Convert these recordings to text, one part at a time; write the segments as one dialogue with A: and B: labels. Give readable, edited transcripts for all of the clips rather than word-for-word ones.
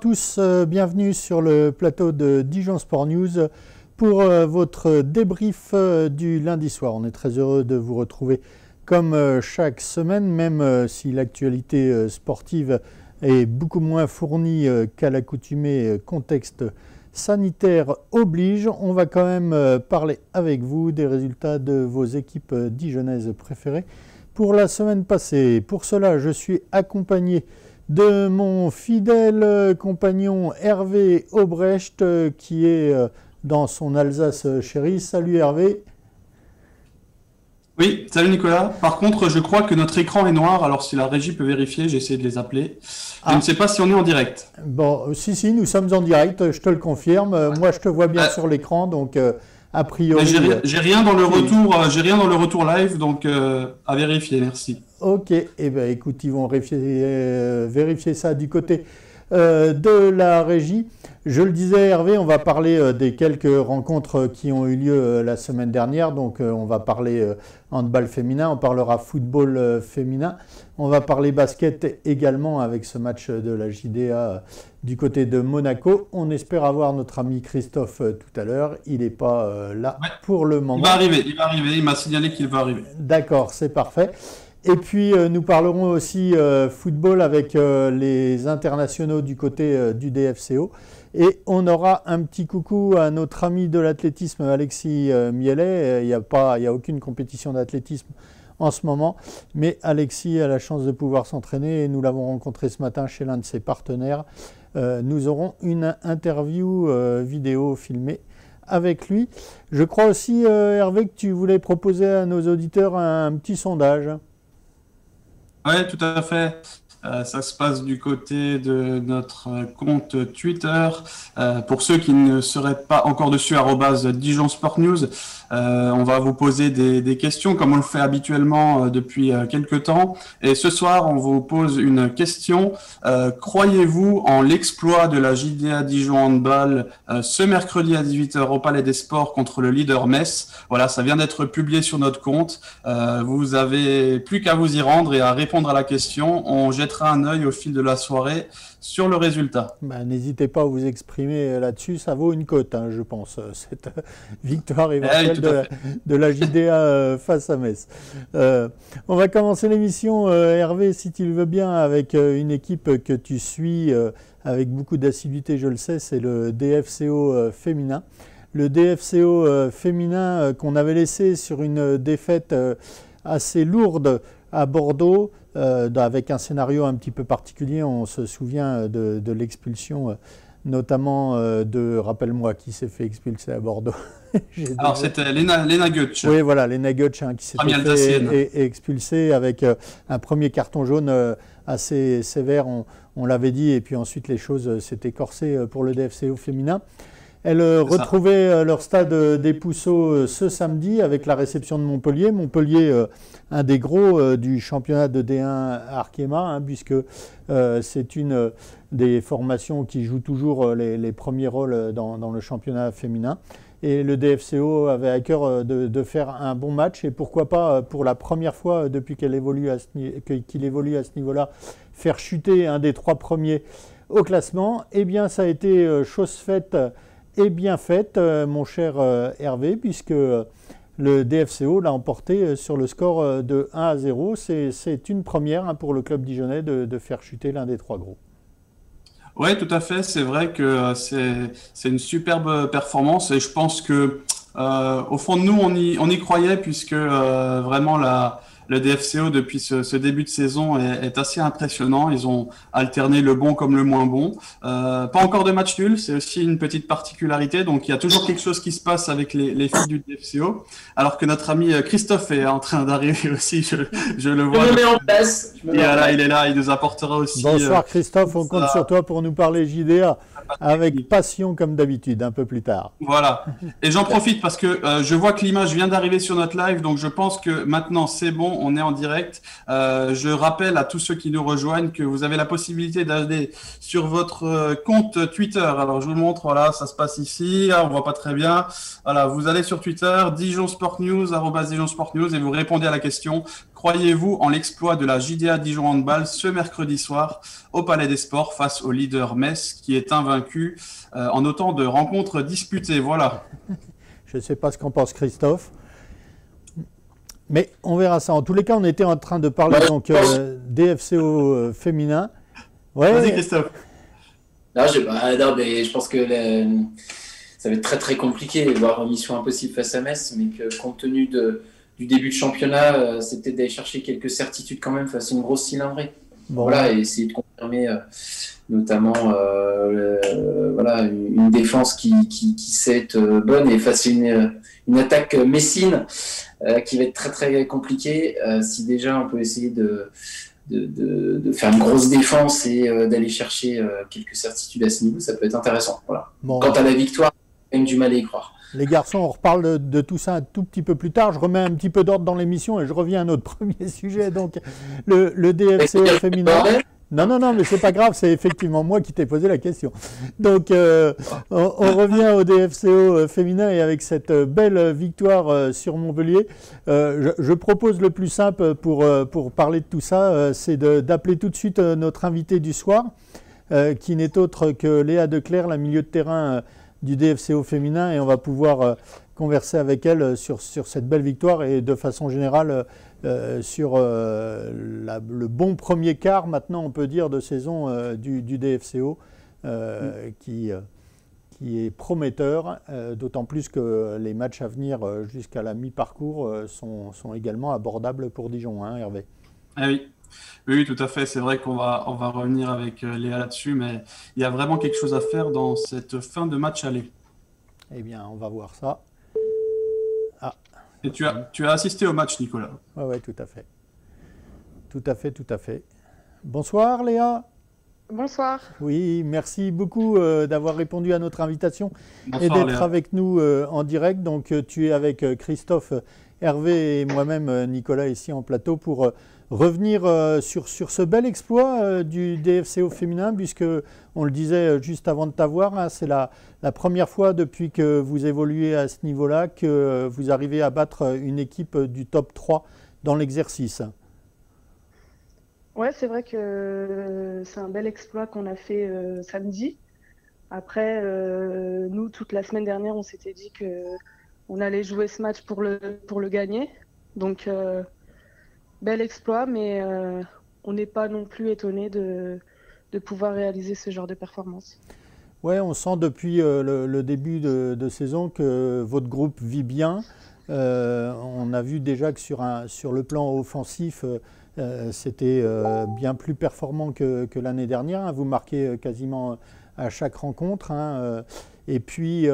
A: tous, bienvenue sur le plateau de Dijon Sport News pour votre débrief du lundi soir. On est très heureux de vous retrouver comme chaque semaine, même si l'actualité sportive est beaucoup moins fournie qu'à l'accoutumée, contexte sanitaire oblige. On va quand même parler avec vous des résultats de vos équipes dijonnaises préférées pour la semaine passée. Pour cela, je suis accompagné de mon fidèle compagnon Hervé Aubrecht qui est dans son Alsace chérie. Salut Hervé.
B: Oui, salut Nicolas. Par contre, je crois que notre écran est noir, alors si la régie peut vérifier, j'ai essayé de les appeler. Je ne sais pas si on est en direct.
A: Bon, si, nous sommes en direct, je te le confirme. Moi, je te vois bien sur l'écran, donc a priori...
B: J'ai rien dans le retour live, donc à vérifier, merci.
A: Ok, eh bien écoute, ils vont vérifier ça du côté de la régie. Je le disais Hervé, on va parler des quelques rencontres qui ont eu lieu la semaine dernière. Donc on va parler handball féminin, on parlera football féminin. On va parler basket également avec ce match de la JDA du côté de Monaco. On espère avoir notre ami Christophe tout à l'heure. Il n'est pas là pour le moment.
B: Il va arriver, il m'a signalé qu'il va arriver.
A: D'accord, c'est parfait. Et puis nous parlerons aussi football avec les internationaux du côté du DFCO. Et on aura un petit coucou à notre ami de l'athlétisme Alexis Mielet. Il n'y a aucune compétition d'athlétisme en ce moment, mais Alexis a la chance de pouvoir s'entraîner et nous l'avons rencontré ce matin chez l'un de ses partenaires. Nous aurons une interview vidéo filmée avec lui. Je crois aussi, Hervé, que tu voulais proposer à nos auditeurs un petit sondage.
B: Oui, tout à fait. Ça se passe du côté de notre compte Twitter. Pour ceux qui ne seraient pas encore dessus, @Dijon Sport News, on va vous poser des questions comme on le fait habituellement depuis quelques temps. Et ce soir, on vous pose une question. Croyez-vous en l'exploit de la JDA Dijon Handball ce mercredi à 18h au Palais des Sports contre le leader Metz? Voilà, ça vient d'être publié sur notre compte. Vous avez plus qu'à vous y rendre et à répondre à la question. On jettera un œil au fil de la soirée sur le résultat.
A: N'hésitez pas à vous exprimer là-dessus, ça vaut une cote, je pense, cette victoire éventuelle de la JDA face à Metz. On va commencer l'émission, Hervé, si tu le veux bien, avec une équipe que tu suis avec beaucoup d'assiduité, je le sais, c'est le DFCO féminin. Le DFCO féminin qu'on avait laissé sur une défaite assez lourde à Bordeaux, avec un scénario un petit peu particulier. On se souvient de l'expulsion, notamment rappelle-moi, qui s'est fait expulser à Bordeaux.
B: Alors c'était Lena Götz.
A: Oui, voilà, Lena Götz qui s'est fait expulser avec un premier carton jaune assez sévère, on l'avait dit, et puis ensuite les choses s'étaient corsées pour le DFCO féminin. Elles retrouvaient leur stade des Pousseaux ce samedi avec la réception de Montpellier. Montpellier, un des gros du championnat de D1 Arkema, puisque c'est une des formations qui joue toujours les premiers rôles dans le championnat féminin. Et le DFCO avait à cœur de faire un bon match et pourquoi pas, pour la première fois depuis qu'il évolue à ce niveau-là, faire chuter un des 3 premiers au classement. Eh bien, ça a été chose faite et bien faite, mon cher Hervé, puisque le DFCO l'a emporté sur le score de 1-0. C'est une première pour le club dijonnais de faire chuter l'un des 3 gros.
B: Oui, tout à fait. C'est vrai que c'est une superbe performance et je pense que au fond de nous, on y croyait puisque vraiment le DFCO depuis ce début de saison est assez impressionnant. Ils ont alterné le bon comme le moins bon. Pas encore de match nul, c'est aussi une petite particularité. Donc il y a toujours quelque chose qui se passe avec les filles du DFCO. Alors que notre ami Christophe est en train d'arriver aussi, je le vois.
C: Je me mets en place.
B: Il est là, il nous apportera aussi.
A: Bonsoir Christophe, on compte sur toi pour nous parler JDA avec passion comme d'habitude, un peu plus tard.
B: Voilà. Et j'en profite parce que je vois que l'image vient d'arriver sur notre live, donc je pense que maintenant c'est bon. on est en direct. Je rappelle à tous ceux qui nous rejoignent que vous avez la possibilité d'aller sur votre compte Twitter. Alors, je vous montre, voilà, ça se passe ici. Ah, on voit pas très bien. Voilà, vous allez sur Twitter, Dijon Sport News, @Dijon Sport News, et vous répondez à la question: croyez-vous en l'exploit de la JDA Dijon Handball ce mercredi soir au Palais des Sports face au leader Metz qui est invaincu en autant de rencontres disputées? Voilà.
A: Je ne sais pas ce qu'en pense Christophe, mais on verra ça. En tous les cas, on était en train de parler donc DFCO féminin.
B: Ouais. Vas-y Christophe.
C: Non, mais je pense que ça va être très très compliqué, voire mission impossible face à Metz, mais que compte tenu du début de championnat, c'est peut-être d'aller chercher quelques certitudes quand même face à une grosse cylindrée. Bon. Voilà, et essayer de confirmer notamment une défense qui sait être bonne, et face à une attaque messine qui va être très très compliquée. Si déjà on peut essayer de faire une grosse défense et d'aller chercher quelques certitudes à ce niveau, ça peut être intéressant. Voilà. Bon. Quant à la victoire, j'ai même du mal à y croire.
A: Les garçons, on reparle de tout ça un tout petit peu plus tard. Je remets un petit peu d'ordre dans l'émission et je reviens à notre premier sujet, donc le DFCO féminin. Non, mais c'est pas grave, c'est effectivement moi qui t'ai posé la question. Donc, on revient au DFCO féminin, et avec cette belle victoire sur Montpellier, je propose le plus simple pour parler de tout ça, c'est d'appeler tout de suite notre invitée du soir, qui n'est autre que Léa Declercq, la milieu de terrain du DFCO féminin, et on va pouvoir converser avec elle sur cette belle victoire et de façon générale sur le bon premier quart, maintenant on peut dire, de saison du DFCO qui est prometteur, d'autant plus que les matchs à venir jusqu'à la mi-parcours sont également abordables pour Dijon, hein, Hervé.
B: Ah oui. Oui, tout à fait. C'est vrai qu'on va revenir avec Léa là-dessus, mais il y a vraiment quelque chose à faire dans cette fin de match aller.
A: Eh bien, on va voir ça. Ah.
B: Et tu as assisté au match, Nicolas?
A: Oui, tout à fait. Tout à fait. Bonsoir, Léa.
D: Bonsoir.
A: Oui, merci beaucoup d'avoir répondu à notre invitation.
B: Bonsoir,
A: et d'être
B: Léa.
A: avec nous en direct. Donc, tu es avec Christophe, Hervé et moi-même, Nicolas, ici en plateau pour revenir sur ce bel exploit du DFCO féminin, puisque on le disait juste avant de t'avoir, hein, c'est la première fois depuis que vous évoluez à ce niveau-là que vous arrivez à battre une équipe du top 3 dans l'exercice.
D: Ouais, c'est vrai que c'est un bel exploit qu'on a fait samedi. Après, nous, toute la semaine dernière, on s'était dit qu'on allait jouer ce match pour le gagner. Donc, bel exploit, mais on n'est pas non plus étonné de pouvoir réaliser ce genre de performance.
A: Oui, on sent depuis le début de saison que votre groupe vit bien. On a vu déjà que sur le plan offensif, c'était bien plus performant que l'année dernière, hein. Vous marquez quasiment à chaque rencontre, hein. Et puis,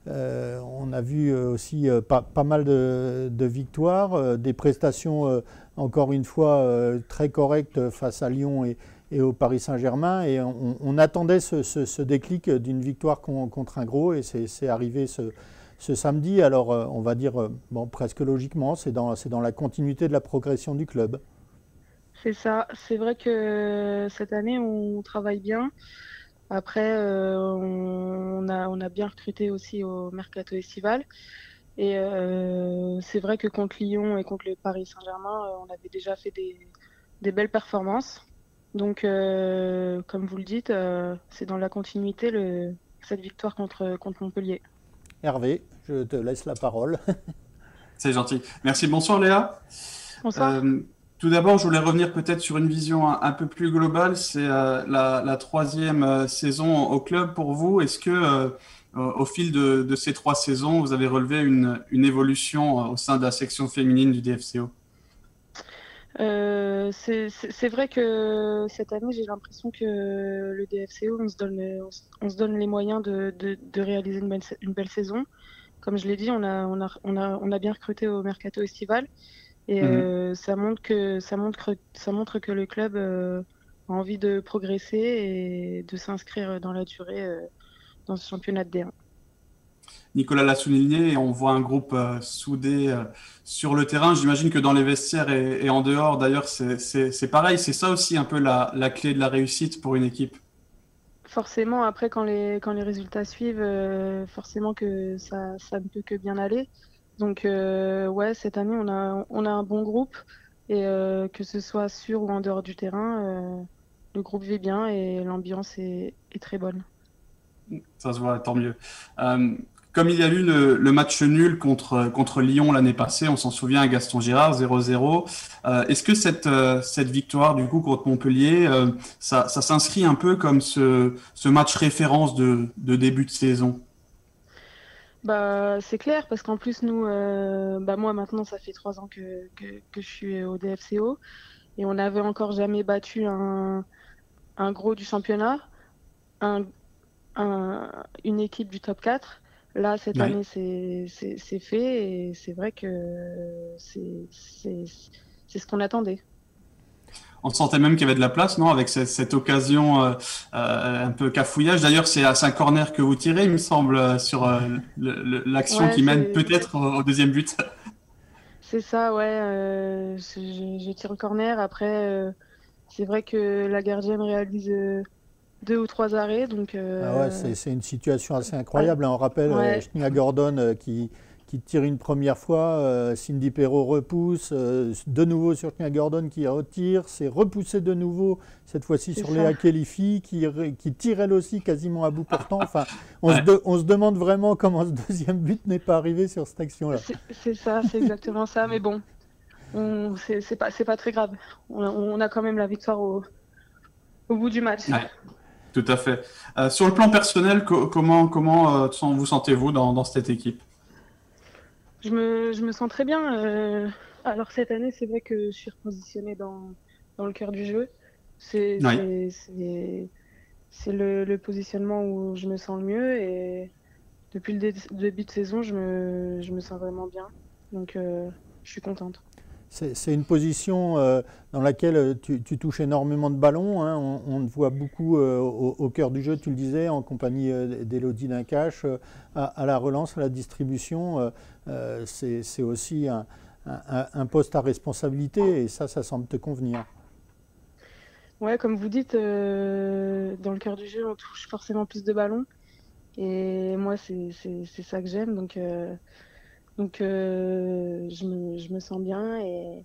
A: on a vu aussi pas mal de victoires, des prestations, encore une fois, très correctes face à Lyon et au Paris Saint-Germain. Et on attendait ce déclic d'une victoire contre un gros, et c'est arrivé ce samedi. Alors, on va dire, presque logiquement, c'est dans la continuité de la progression du club.
D: C'est ça. C'est vrai que cette année, on travaille bien. Après, on a bien recruté aussi au mercato estival. Et c'est vrai que contre Lyon et contre le Paris Saint-Germain, on avait déjà fait des belles performances. Donc, comme vous le dites, c'est dans la continuité cette victoire contre Montpellier.
A: Hervé, je te laisse la parole.
B: C'est gentil. Merci. Bonsoir Léa.
D: Bonsoir.
B: Tout d'abord, je voulais revenir peut-être sur une vision un peu plus globale. C'est la troisième saison au club pour vous. Est-ce que au fil de ces 3 saisons, vous avez relevé une évolution au sein de la section féminine du DFCO?
D: C'est vrai que cette année, j'ai l'impression que le DFCO, on se donne les moyens de réaliser une belle saison. Comme je l'ai dit, on a bien recruté au mercato estival. Et ça montre que le club a envie de progresser et de s'inscrire dans la durée dans ce championnat de D1.
B: Nicolas l'a souligné, et on voit un groupe soudé sur le terrain. J'imagine que dans les vestiaires et en dehors, d'ailleurs, c'est pareil. C'est ça aussi un peu la clé de la réussite pour une équipe.
D: Forcément, après, quand les résultats suivent, forcément que ça ne peut que bien aller. Donc, ouais, cette année, on a un bon groupe. Et que ce soit sur ou en dehors du terrain, le groupe vit bien et l'ambiance est très bonne.
B: Ça se voit, tant mieux. Comme il y a eu le match nul contre Lyon l'année passée, on s'en souvient à Gaston Girard, 0-0. Est-ce que cette victoire du coup contre Montpellier, ça s'inscrit un peu comme ce match référence de début de saison?
D: Bah, c'est clair, parce qu'en plus, nous, moi maintenant, ça fait 3 ans que je suis au DFCO et on n'avait encore jamais battu un gros du championnat, une équipe du top 4. Là, cette année, c'est fait et c'est vrai que c'est ce qu'on attendait.
B: On sentait même qu'il y avait de la place, non, avec cette occasion un peu cafouillage. D'ailleurs, c'est un corner que vous tirez, il me semble, sur l'action qui mène peut-être au deuxième but.
D: C'est ça, ouais. Je tire le corner. Après, c'est vrai que la gardienne réalise 2 ou 3 arrêts. Donc,
A: c'est une situation assez incroyable. On rappelle Shnia Gordon qui tire une première fois, Cindy Perrault repousse, de nouveau sur Shnia Gordon qui retire, c'est repoussé de nouveau, cette fois-ci sur Léa Khelifi qui tire elle aussi quasiment à bout portant. Enfin, on se demande vraiment comment ce deuxième but n'est pas arrivé sur cette action-là.
D: C'est ça, c'est exactement ça. Mais bon, c'est pas très grave. On a quand même la victoire au bout du match.
B: Ouais. Tout à fait. Sur le plan personnel, comment vous sentez-vous dans cette équipe?
D: Je me sens très bien. Alors cette année, c'est vrai que je suis repositionnée dans le cœur du jeu. C'est le positionnement où je me sens le mieux. Et depuis le début de saison, je me sens vraiment bien. Donc je suis contente.
A: C'est une position dans laquelle tu touches énormément de ballons. Hein. On te voit beaucoup au cœur du jeu, tu le disais, en compagnie d'Élodie Dincache, à la relance, à la distribution. C'est aussi un poste à responsabilité et ça semble te convenir.
D: Ouais, comme vous dites, dans le cœur du jeu, on touche forcément plus de ballons. Et moi, c'est ça que j'aime. Donc, je me sens bien et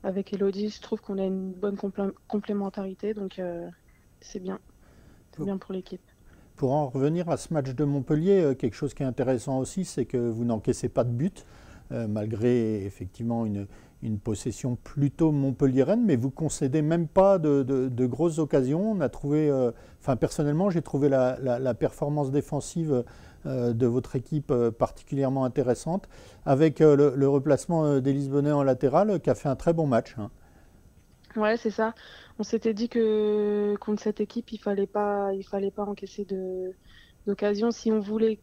D: avec Élodie, je trouve qu'on a une bonne complémentarité, donc c'est bien. C'est bien pour l'équipe.
A: Pour en revenir à ce match de Montpellier, quelque chose qui est intéressant aussi, c'est que vous n'encaissez pas de but, malgré effectivement une possession plutôt montpelliéraine, mais vous ne concédez même pas de grosses occasions. On a trouvé, personnellement, j'ai trouvé la performance défensive de votre équipe particulièrement intéressante, avec le replacement d'Élise Bonnet en latéral, qui a fait un très bon match. Hein.
D: Ouais, c'est ça. On s'était dit que contre cette équipe, il fallait pas encaisser d'occasion si on voulait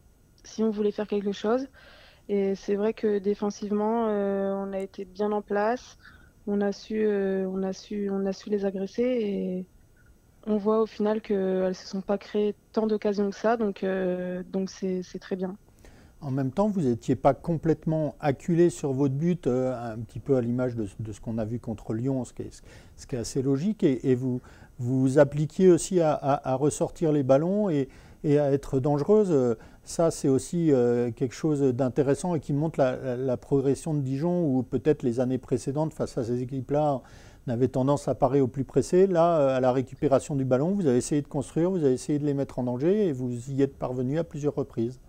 D: faire quelque chose. Et c'est vrai que défensivement, on a été bien en place. On a su les agresser et on voit au final qu'elles ne se sont pas créées tant d'occasions que ça, donc c'est très bien.
A: En même temps, vous n'étiez pas complètement acculé sur votre but, un petit peu à l'image de ce qu'on a vu contre Lyon, ce qui est assez logique, et vous vous appliquiez aussi à ressortir les ballons et à être dangereuse. Ça, c'est aussi quelque chose d'intéressant et qui montre la progression de Dijon, où peut-être les années précédentes, face à ces équipes-là, on avait tendance à parer au plus pressé. Là, à la récupération du ballon, vous avez essayé de construire, vous avez essayé de les mettre en danger et vous y êtes parvenu à plusieurs reprises.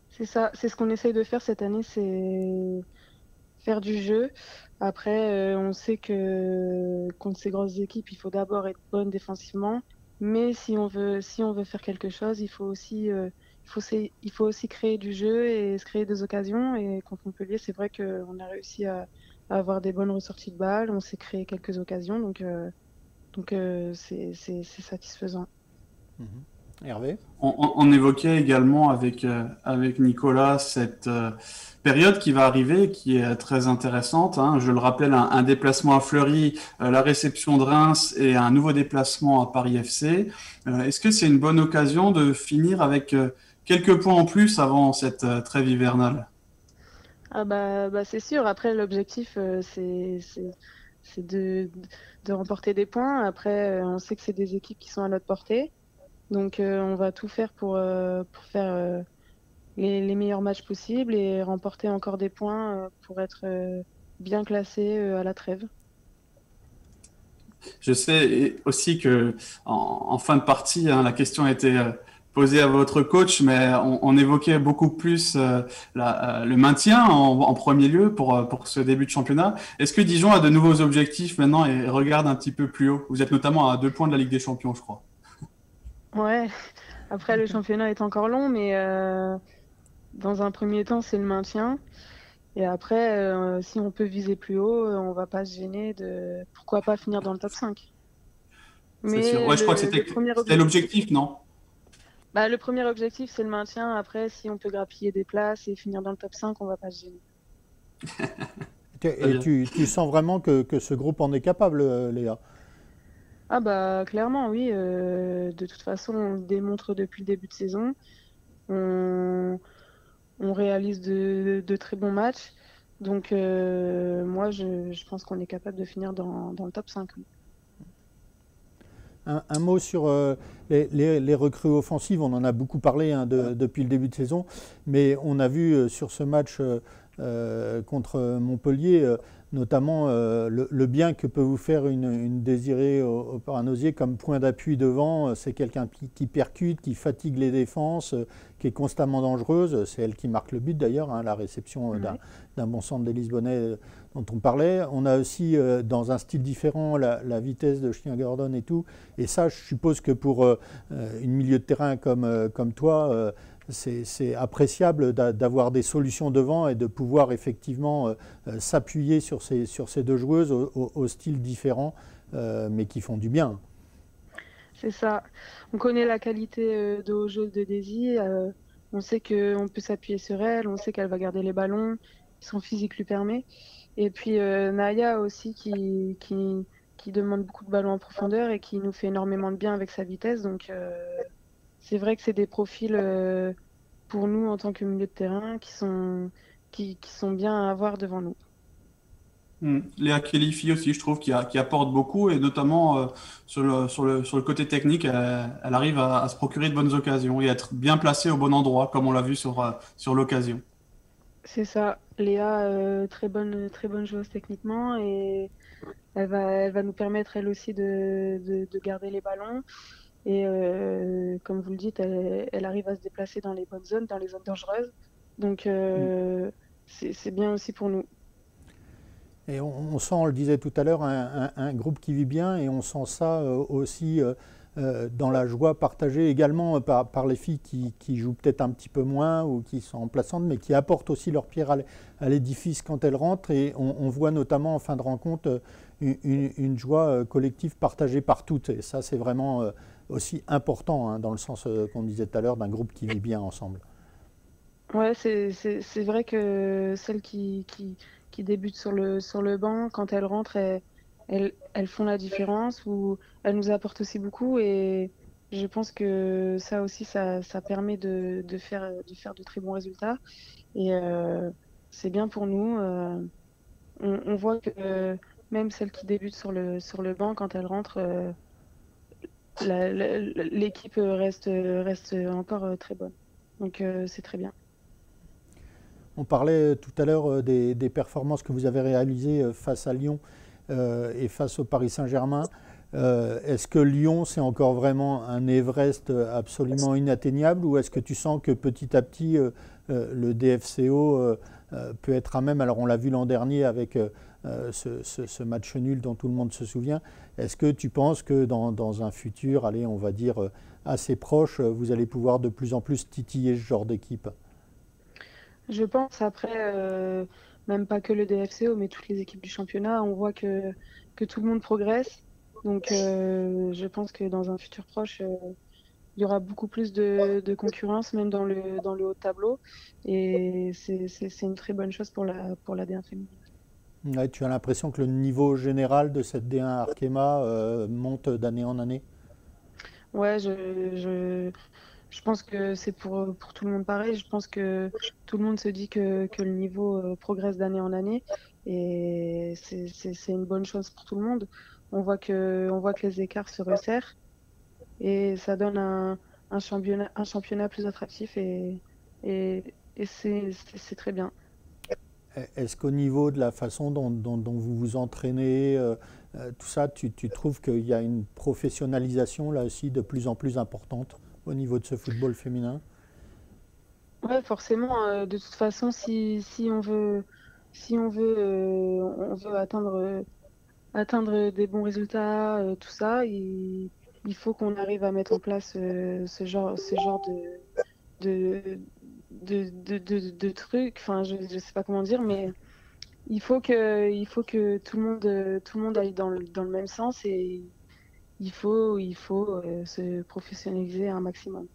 D: C'est ça, c'est ce qu'on essaye de faire cette année, c'est faire du jeu. Après, on sait que contre ces grosses équipes, il faut d'abord être bonne défensivement. Mais si on veut faire quelque chose, il faut aussi créer du jeu et se créer des occasions. Et contre Montpellier, c'est vrai qu'on a réussi à avoir des bonnes ressorties de balles. On s'est créé quelques occasions, donc c'est satisfaisant.
A: Hervé ?
B: On évoquait également avec Nicolas cette période qui va arriver, qui est très intéressante. Hein. Je le rappelle, un déplacement à Fleury, la réception de Reims et un nouveau déplacement à Paris FC. Est-ce que c'est une bonne occasion de finir avec quelques points en plus avant cette trêve hivernale?
D: Ah bah c'est sûr. Après, l'objectif, c'est de remporter des points. Après, on sait que c'est des équipes qui sont à notre portée. Donc, on va tout faire pour faire les meilleurs matchs possibles et remporter encore des points pour être bien classé à la trêve.
B: Je sais aussi que en fin de partie, hein, la question a été posée à votre coach, mais on évoquait beaucoup plus le maintien en premier lieu pour ce début de championnat. Est-ce que Dijon a de nouveaux objectifs maintenant et regarde un petit peu plus haut? Vous êtes notamment à 2 points de la Ligue des Champions, je crois.
D: Ouais, après le championnat est encore long, mais dans un premier temps, c'est le maintien. Et après, si on peut viser plus haut, on va pas se gêner de pourquoi pas finir dans le top 5.
B: C'est sûr.
D: Mais
B: Ouais, je crois que
D: le premier
B: c'était l'objectif, non?
D: bah, le premier objectif, c'est le maintien. Après, si on peut grappiller des places et finir dans le top 5, on va pas se gêner.
A: Et tu sens vraiment que ce groupe en est capable, Léa?
D: Ah bah clairement, oui. De toute façon, on le démontre depuis le début de saison. On, on réalise de très bons matchs. Donc moi, je pense qu'on est capable de finir dans le top 5. Oui.
A: Un mot sur les recrues offensives, on en a beaucoup parlé depuis le début de saison, mais on a vu sur ce match contre Montpellier, notamment le bien que peut vous faire une Désirée Operanosier comme point d'appui devant. C'est quelqu'un qui percute, qui fatigue les défenses, qui est constamment dangereuse. C'est elle qui marque le but d'ailleurs, hein, la réception d'un bon centre des Lisbonnais dont on parlait. On a aussi, dans un style différent, la vitesse de Chien Gordon et tout. Et ça, je suppose que pour une milieu de terrain comme toi, c'est appréciable d'avoir des solutions devant et de pouvoir effectivement s'appuyer sur ces deux joueuses au style différent, mais qui font du bien.
D: C'est ça. On connaît la qualité de haut jeu de Daisy. On sait qu'on peut s'appuyer sur elle. On sait qu'elle va garder les ballons. Son physique lui permet. Et puis Naya aussi qui demande beaucoup de ballons en profondeur et qui nous fait énormément de bien avec sa vitesse. Donc c'est vrai que c'est des profils pour nous en tant que milieu de terrain qui sont bien à avoir devant nous.
B: Léa Khelifi aussi, je trouve, qui apporte beaucoup, et notamment sur le côté technique, elle arrive à se procurer de bonnes occasions et être bien placée au bon endroit, comme on l'a vu sur l'occasion.
D: C'est ça. Léa, très bonne joueuse techniquement et elle va nous permettre elle aussi de garder les ballons. Et comme vous le dites, elle arrive à se déplacer dans les bonnes zones, dans les zones dangereuses. Donc c'est bien aussi pour nous.
A: Et on sent, on le disait tout à l'heure, un groupe qui vit bien, et on sent ça aussi dans la joie partagée également par les filles qui jouent peut-être un petit peu moins ou qui sont remplaçantes, mais qui apportent aussi leur pierre à l'édifice quand elles rentrent. Et on voit notamment en fin de rencontre une joie collective partagée par toutes. Et ça, c'est vraiment aussi important, hein, dans le sens qu'on disait tout à l'heure, d'un groupe qui vit bien ensemble.
D: Ouais, c'est vrai que celles qui débutent sur le banc, quand elles rentrent, elles font la différence ou elles nous apportent aussi beaucoup. Et je pense que ça aussi, ça permet de faire de très bons résultats. Et c'est bien pour nous. On voit que même celles qui débutent sur le banc, quand elles rentrent, l'équipe reste encore très bonne. Donc c'est très bien.
A: On parlait tout à l'heure des performances que vous avez réalisées face à Lyon et face au Paris Saint-Germain. Est-ce que Lyon, c'est encore vraiment un Everest absolument inatteignable, ou est-ce que tu sens que petit à petit, le DFCO peut être à même, alors on l'a vu l'an dernier avec ce match nul dont tout le monde se souvient, est-ce que tu penses que dans un futur, allez, on va dire assez proche, vous allez pouvoir de plus en plus titiller ce genre d'équipe ?
D: Je pense après, même pas que le DFCO, mais toutes les équipes du championnat, on voit que tout le monde progresse. Donc je pense que dans un futur proche, il y aura beaucoup plus de concurrence, même dans le haut de tableau. Et c'est une très bonne chose pour la D1 féminine.
A: Ouais, tu as l'impression que le niveau général de cette D1 Arkema monte d'année en année ?
D: Ouais, je pense que c'est pour tout le monde pareil. Je pense que tout le monde se dit que le niveau progresse d'année en année et c'est une bonne chose pour tout le monde. On voit que les écarts se resserrent et ça donne un championnat plus attractif et c'est très bien.
A: Est-ce qu'au niveau de la façon dont vous vous entraînez, tout ça, tu trouves qu'il y a une professionnalisation là aussi de plus en plus importante au niveau de ce football féminin?
D: Ouais, forcément. De toute façon, si on veut atteindre des bons résultats, tout ça, il faut qu'on arrive à mettre en place ce genre de trucs. Enfin, je sais pas comment dire, mais il faut que tout le monde aille dans le même sens et il faut se professionnaliser un maximum.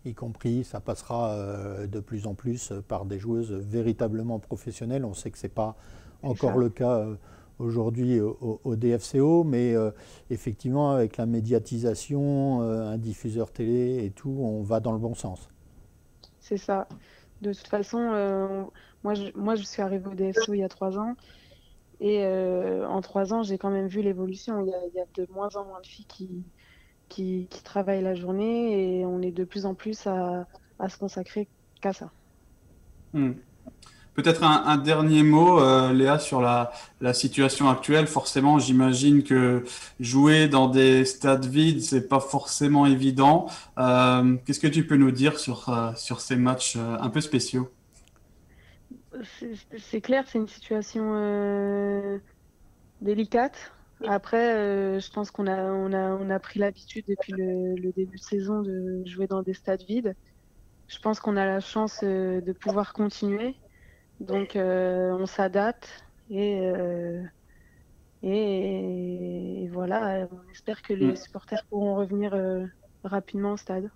A: Y compris, ça passera de plus en plus par des joueuses véritablement professionnelles. On sait que ce n'est pas encore le cas aujourd'hui au DFCO, mais effectivement, avec la médiatisation, un diffuseur télé et tout, on va dans le bon sens.
D: C'est ça. De toute façon, moi, je suis arrivée au DFCO il y a 3 ans. Et en 3 ans, j'ai quand même vu l'évolution. Il y a de moins en moins de filles qui travaillent la journée et on est de plus en plus à se consacrer qu'à ça.
B: Peut-être un dernier mot, Léa, sur la situation actuelle. Forcément, j'imagine que jouer dans des stades vides, c'est pas forcément évident. Qu'est-ce que tu peux nous dire sur ces matchs un peu spéciaux?
D: C'est clair, c'est une situation délicate. Après, je pense qu'on a pris l'habitude depuis le début de saison de jouer dans des stades vides. Je pense qu'on a la chance de pouvoir continuer. Donc, on s'adapte et voilà, on espère que les supporters pourront revenir rapidement au stade.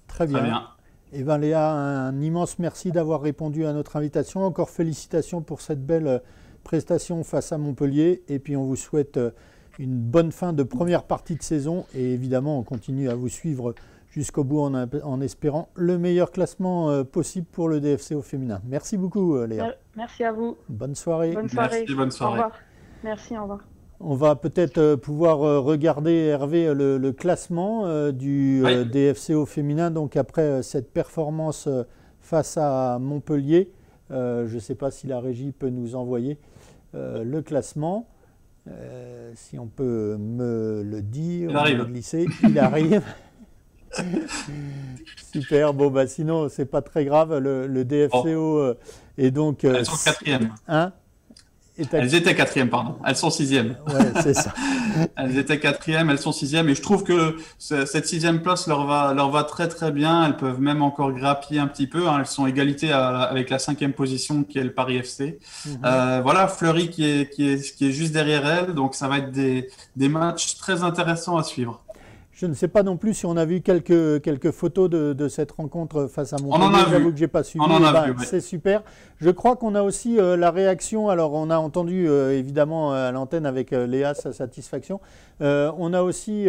A: Très bien. Eh bien, Léa, un immense merci d'avoir répondu à notre invitation. Encore félicitations pour cette belle prestation face à Montpellier. Et puis, on vous souhaite une bonne fin de première partie de saison. Et évidemment, on continue à vous suivre jusqu'au bout en espérant le meilleur classement possible pour le DFCO féminin. Merci beaucoup, Léa.
D: Merci à vous.
A: Bonne soirée.
B: Bonne soirée.
D: Au revoir. Merci, au revoir.
A: On va peut-être pouvoir regarder, Hervé, le classement du DFCO féminin. Donc après cette performance face à Montpellier, je ne sais pas si la régie peut nous envoyer le classement. Si on peut me le dire, me glisser. Il arrive. Super, bon bah sinon c'est pas très grave, le DFCO est donc...
B: Elles sont quatrième. Elles étaient quatrième, pardon. Elles sont sixième.
A: Ouais, c'est ça.
B: Elles étaient quatrième, elles sont sixième. Et je trouve que cette sixième place leur va très très bien. Elles peuvent même encore grappiller un petit peu. Elles sont égalité avec la 5e position qui est le Paris FC. Voilà, Fleury qui est juste derrière elles. Donc ça va être des matchs très intéressants à suivre.
A: Je ne sais pas non plus si on a vu quelques photos de cette rencontre face à Montpellier.
B: On en a vu.
A: J'avoue que j'ai pas suivi. C'est super. Je crois qu'on a aussi la réaction. Alors, on a entendu évidemment à l'antenne avec Léa sa satisfaction. On a aussi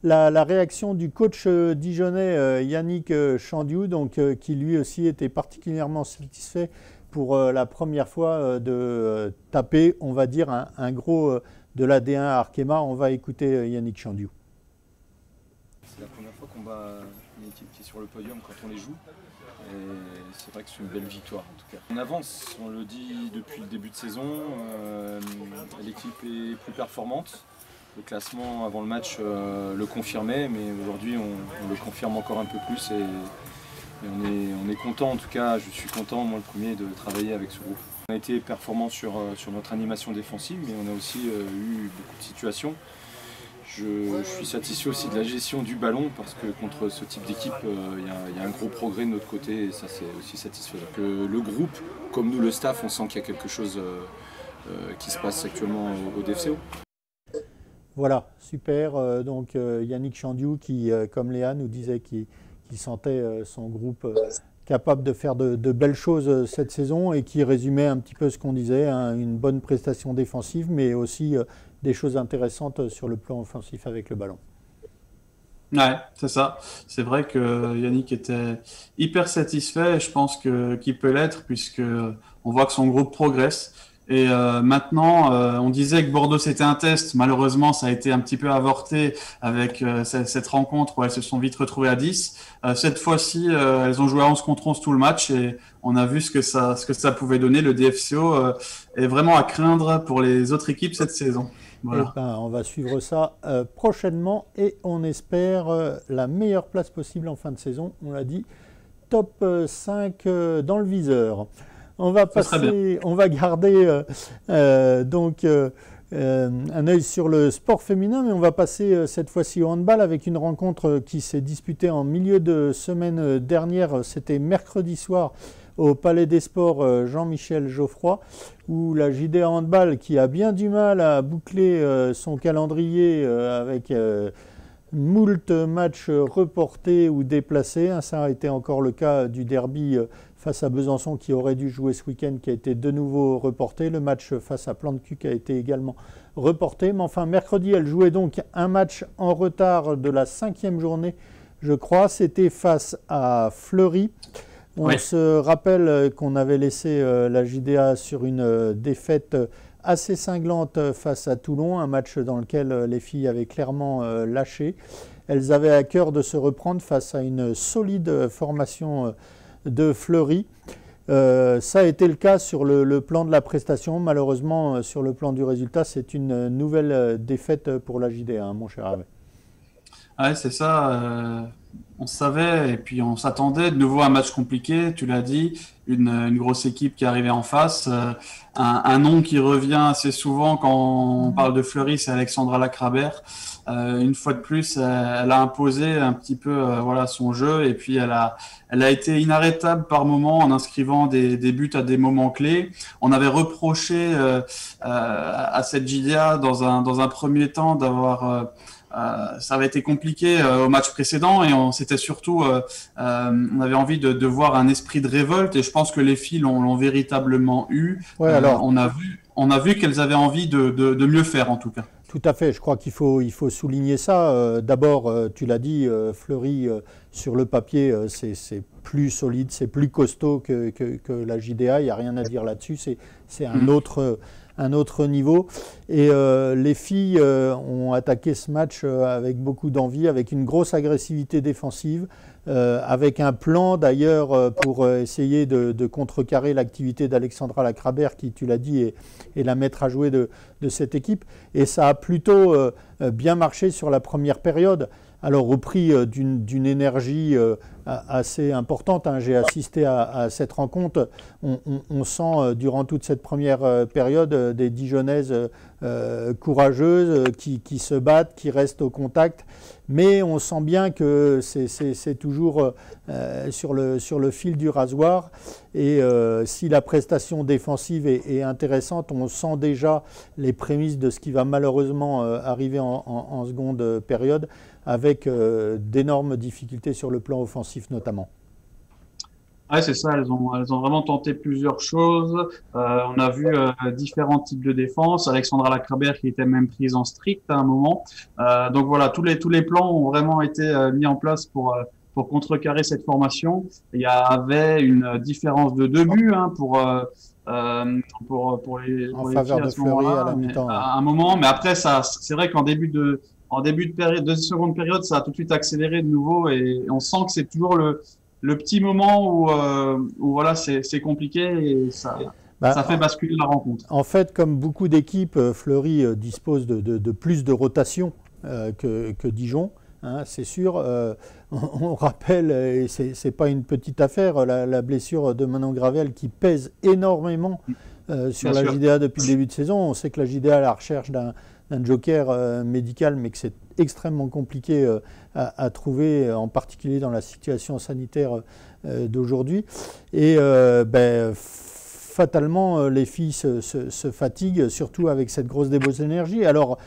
A: la réaction du coach dijonnais Yannick Chandiou, donc qui lui aussi était particulièrement satisfait pour la première fois de taper, on va dire, un gros de la D1 à Arkema. On va écouter Yannick Chandiou.
E: C'est la première fois qu'on bat une équipe qui est sur le podium quand on les joue. Et c'est vrai que c'est une belle victoire en tout cas. On avance, on le dit depuis le début de saison, l'équipe est plus performante. Le classement avant le match le confirmait, mais aujourd'hui on le confirme encore un peu plus et on est content, en tout cas je suis content moi le premier de travailler avec ce groupe. On a été performant sur notre animation défensive, mais on a aussi eu beaucoup de situations. Je suis satisfait aussi de la gestion du ballon parce que contre ce type d'équipe, il y a un gros progrès de notre côté et ça c'est aussi satisfaisant. Le groupe, comme nous le staff, on sent qu'il y a quelque chose qui se passe actuellement au DFCO.
A: Voilà, super. Donc Yannick Chandiou qui, comme Léa, nous disait qu'il sentait son groupe capable de faire de belles choses cette saison et qui résumait un petit peu ce qu'on disait, hein, une bonne prestation défensive mais aussi des choses intéressantes sur le plan offensif avec le ballon.
B: Ouais, c'est ça. C'est vrai que Yannick était hyper satisfait et je pense qu'il peut l'être puisque on voit que son groupe progresse. Et maintenant, on disait que Bordeaux c'était un test. Malheureusement, ça a été un petit peu avorté avec cette rencontre où elles se sont vite retrouvées à 10. Cette fois-ci, elles ont joué à 11 contre 11 tout le match et on a vu ce que ça pouvait donner. Le DFCO est vraiment à craindre pour les autres équipes cette saison. Voilà.
A: Eh ben, on va suivre ça prochainement et on espère la meilleure place possible en fin de saison. On l'a dit, top 5 dans le viseur. On va garder un œil sur le sport féminin, mais on va passer cette fois-ci au handball avec une rencontre qui s'est disputée en milieu de semaine dernière. C'était mercredi soir au Palais des Sports Jean-Michel Geoffroy, où la JDA Handball, qui a bien du mal à boucler son calendrier avec moult matchs reportés ou déplacés, ça a été encore le cas du derby face à Besançon qui aurait dû jouer ce week-end, qui a été de nouveau reporté. Le match face à Plan-de-Cuc a été également reporté. Mais enfin, mercredi, elle jouait donc un match en retard de la 5e journée, je crois. C'était face à Fleury. On se rappelle qu'on avait laissé la JDA sur une défaite assez cinglante face à Toulon, un match dans lequel les filles avaient clairement lâché. Elles avaient à cœur de se reprendre face à une solide formation de Fleury. Ça a été le cas sur le plan de la prestation. Malheureusement, sur le plan du résultat, c'est une nouvelle défaite pour la JDA, mon cher Hervé.
B: Ouais, c'est ça. On savait et puis on s'attendait de nouveau à un match compliqué, tu l'as dit, une grosse équipe qui arrivait en face. Un nom qui revient assez souvent quand on parle de Fleury, c'est Alexandra Lacrabert. Une fois de plus, elle a imposé un petit peu son jeu et puis elle a été inarrêtable par moments en inscrivant des buts à des moments clés. On avait reproché à cette JDA dans un premier temps d'avoir ça avait été compliqué au match précédent et c'était surtout on avait envie de voir un esprit de révolte et je pense que les filles l'ont véritablement eu.
A: Ouais, alors,
B: on a vu qu'elles avaient envie de mieux faire en tout cas.
A: Tout à fait, je crois qu'il faut souligner ça. D'abord, tu l'as dit, Fleury, sur le papier, c'est plus solide, c'est plus costaud que la JDA, il n'y a rien à dire là-dessus, c'est un autre niveau. Et les filles ont attaqué ce match avec beaucoup d'envie, avec une grosse agressivité défensive, avec un plan d'ailleurs pour essayer de contrecarrer l'activité d'Alexandra Lacrabert, qui, tu l'as dit, est la maître à jouer de cette équipe. Et ça a plutôt bien marché sur la première période. Alors au prix d'une énergie assez importante, j'ai assisté à cette rencontre, on sent durant toute cette première période des Dijonnaises courageuses qui se battent, qui restent au contact, mais on sent bien que c'est toujours sur le fil du rasoir et si la prestation défensive est intéressante, on sent déjà les prémices de ce qui va malheureusement arriver en seconde période, avec d'énormes difficultés sur le plan offensif notamment.
B: Ouais, c'est ça, elles ont vraiment tenté plusieurs choses. On a vu différents types de défense. Alexandra Lacrabert qui était même prise en strict à un moment. Donc voilà, tous les plans ont vraiment été mis en place pour contrecarrer cette formation. Il y avait une différence de 2 buts pour les
A: faveur de Fleury à la mi-temps.
B: À un moment, mais après ça, c'est vrai qu'en début de période, de seconde période, ça a tout de suite accéléré de nouveau et on sent que c'est toujours le petit moment où voilà, c'est compliqué et ça fait basculer la rencontre.
A: En fait, comme beaucoup d'équipes, Fleury dispose de plus de rotation que Dijon. C'est sûr, on rappelle, et c'est pas une petite affaire, la blessure de Manon Gravel qui pèse énormément sur la JDA depuis le début de saison. On sait que la JDA est à la recherche d'un joker médical, mais que c'est extrêmement compliqué à trouver, en particulier dans la situation sanitaire d'aujourd'hui. Et fatalement, les filles se fatiguent, surtout avec cette grosse débauche d'énergie. Alors,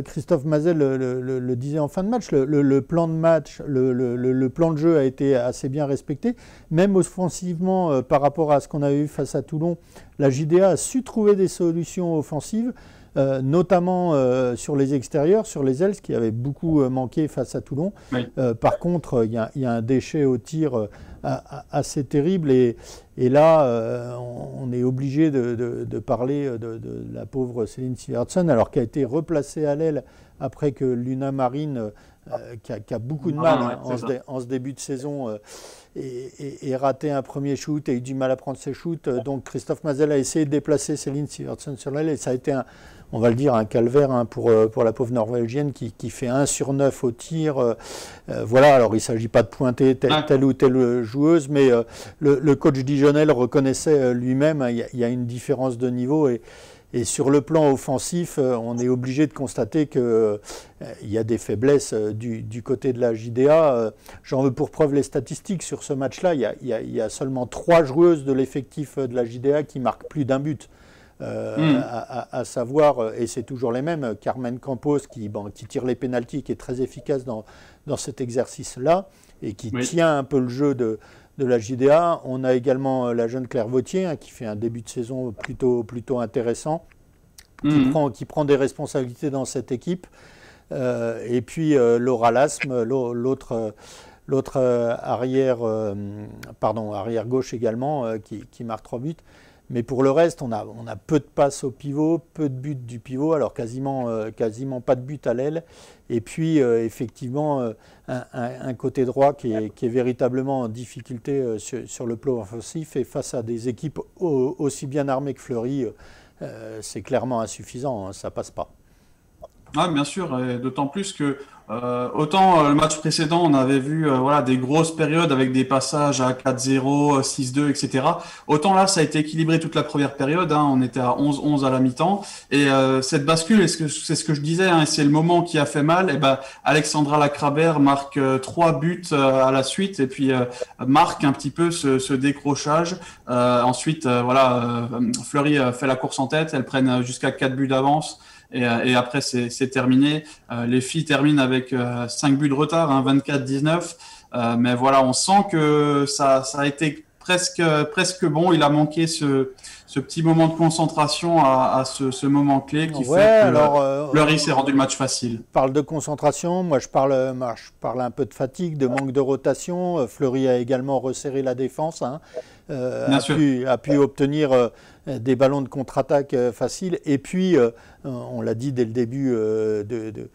A: Christophe Mazel le disait en fin de match, le plan de match, le plan de jeu a été assez bien respecté. Même offensivement, par rapport à ce qu'on avait vu face à Toulon, la JDA a su trouver des solutions offensives. notamment sur les extérieurs, sur les ailes, ce qui avait beaucoup manqué face à Toulon.
B: Oui.
A: Par contre, il y a un déchet au tir assez terrible et là, on est obligé de parler de la pauvre Céline Sivertsen, alors qu'elle a été replacée à l'aile après que Luna Marine, qui a beaucoup de mal en ce début de saison, et raté un premier shoot et eu du mal à prendre ses shoots. Donc Christophe Mazel a essayé de déplacer Céline Sivertsen sur l'aile et ça a été on va le dire, un calvaire pour la pauvre Norvégienne qui fait 1 sur 9 au tir. Voilà, alors il ne s'agit pas de pointer telle ou telle joueuse, mais le coach Dijonnais le reconnaissait lui-même, il y a une différence de niveau et sur le plan offensif, on est obligé de constater qu'il y a des faiblesses du côté de la JDA. J'en veux pour preuve les statistiques sur ce match-là. Il y a seulement 3 joueuses de l'effectif de la JDA qui marquent plus d'un but. À savoir, et c'est toujours les mêmes, Carmen Campos qui tire les pénaltys, qui est très efficace dans cet exercice-là et qui tient un peu le jeu de la JDA. On a également la jeune Claire Vautier qui fait un début de saison plutôt intéressant, qui prend des responsabilités dans cette équipe. Et puis Laura Lasme, l'autre arrière gauche également, qui marque 3 buts. Mais pour le reste, on a peu de passes au pivot, peu de buts du pivot, alors quasiment pas de buts à l'aile. Et puis, effectivement, un côté droit qui est véritablement en difficulté sur le plan offensif. Et face à des équipes aussi bien armées que Fleury, c'est clairement insuffisant, ça passe pas.
B: Ah, bien sûr, et d'autant plus que autant le match précédent, on avait vu des grosses périodes avec des passages à 4-0, 6-2, etc. Autant là, ça a été équilibré toute la première période. On était à 11-11 à la mi-temps. Et cette bascule, c'est ce que je disais, et c'est le moment qui a fait mal. Et Alexandra Lacrabert marque 3 buts à la suite et puis marque un petit peu ce décrochage. Ensuite, Fleury fait la course en tête. Elles prennent jusqu'à 4 buts d'avance. Et après, c'est terminé. Les filles terminent avec 5 buts de retard, 24-19. Mais voilà, on sent que ça a été presque bon. Il a manqué ce petit moment de concentration à ce moment clé qui fait que Fleury s'est rendu le match facile.
A: Parle de concentration, moi je parle un peu de fatigue, de manque de rotation. Fleury a également resserré la défense, a pu obtenir des ballons de contre-attaque faciles. Et puis, on l'a dit dès le début de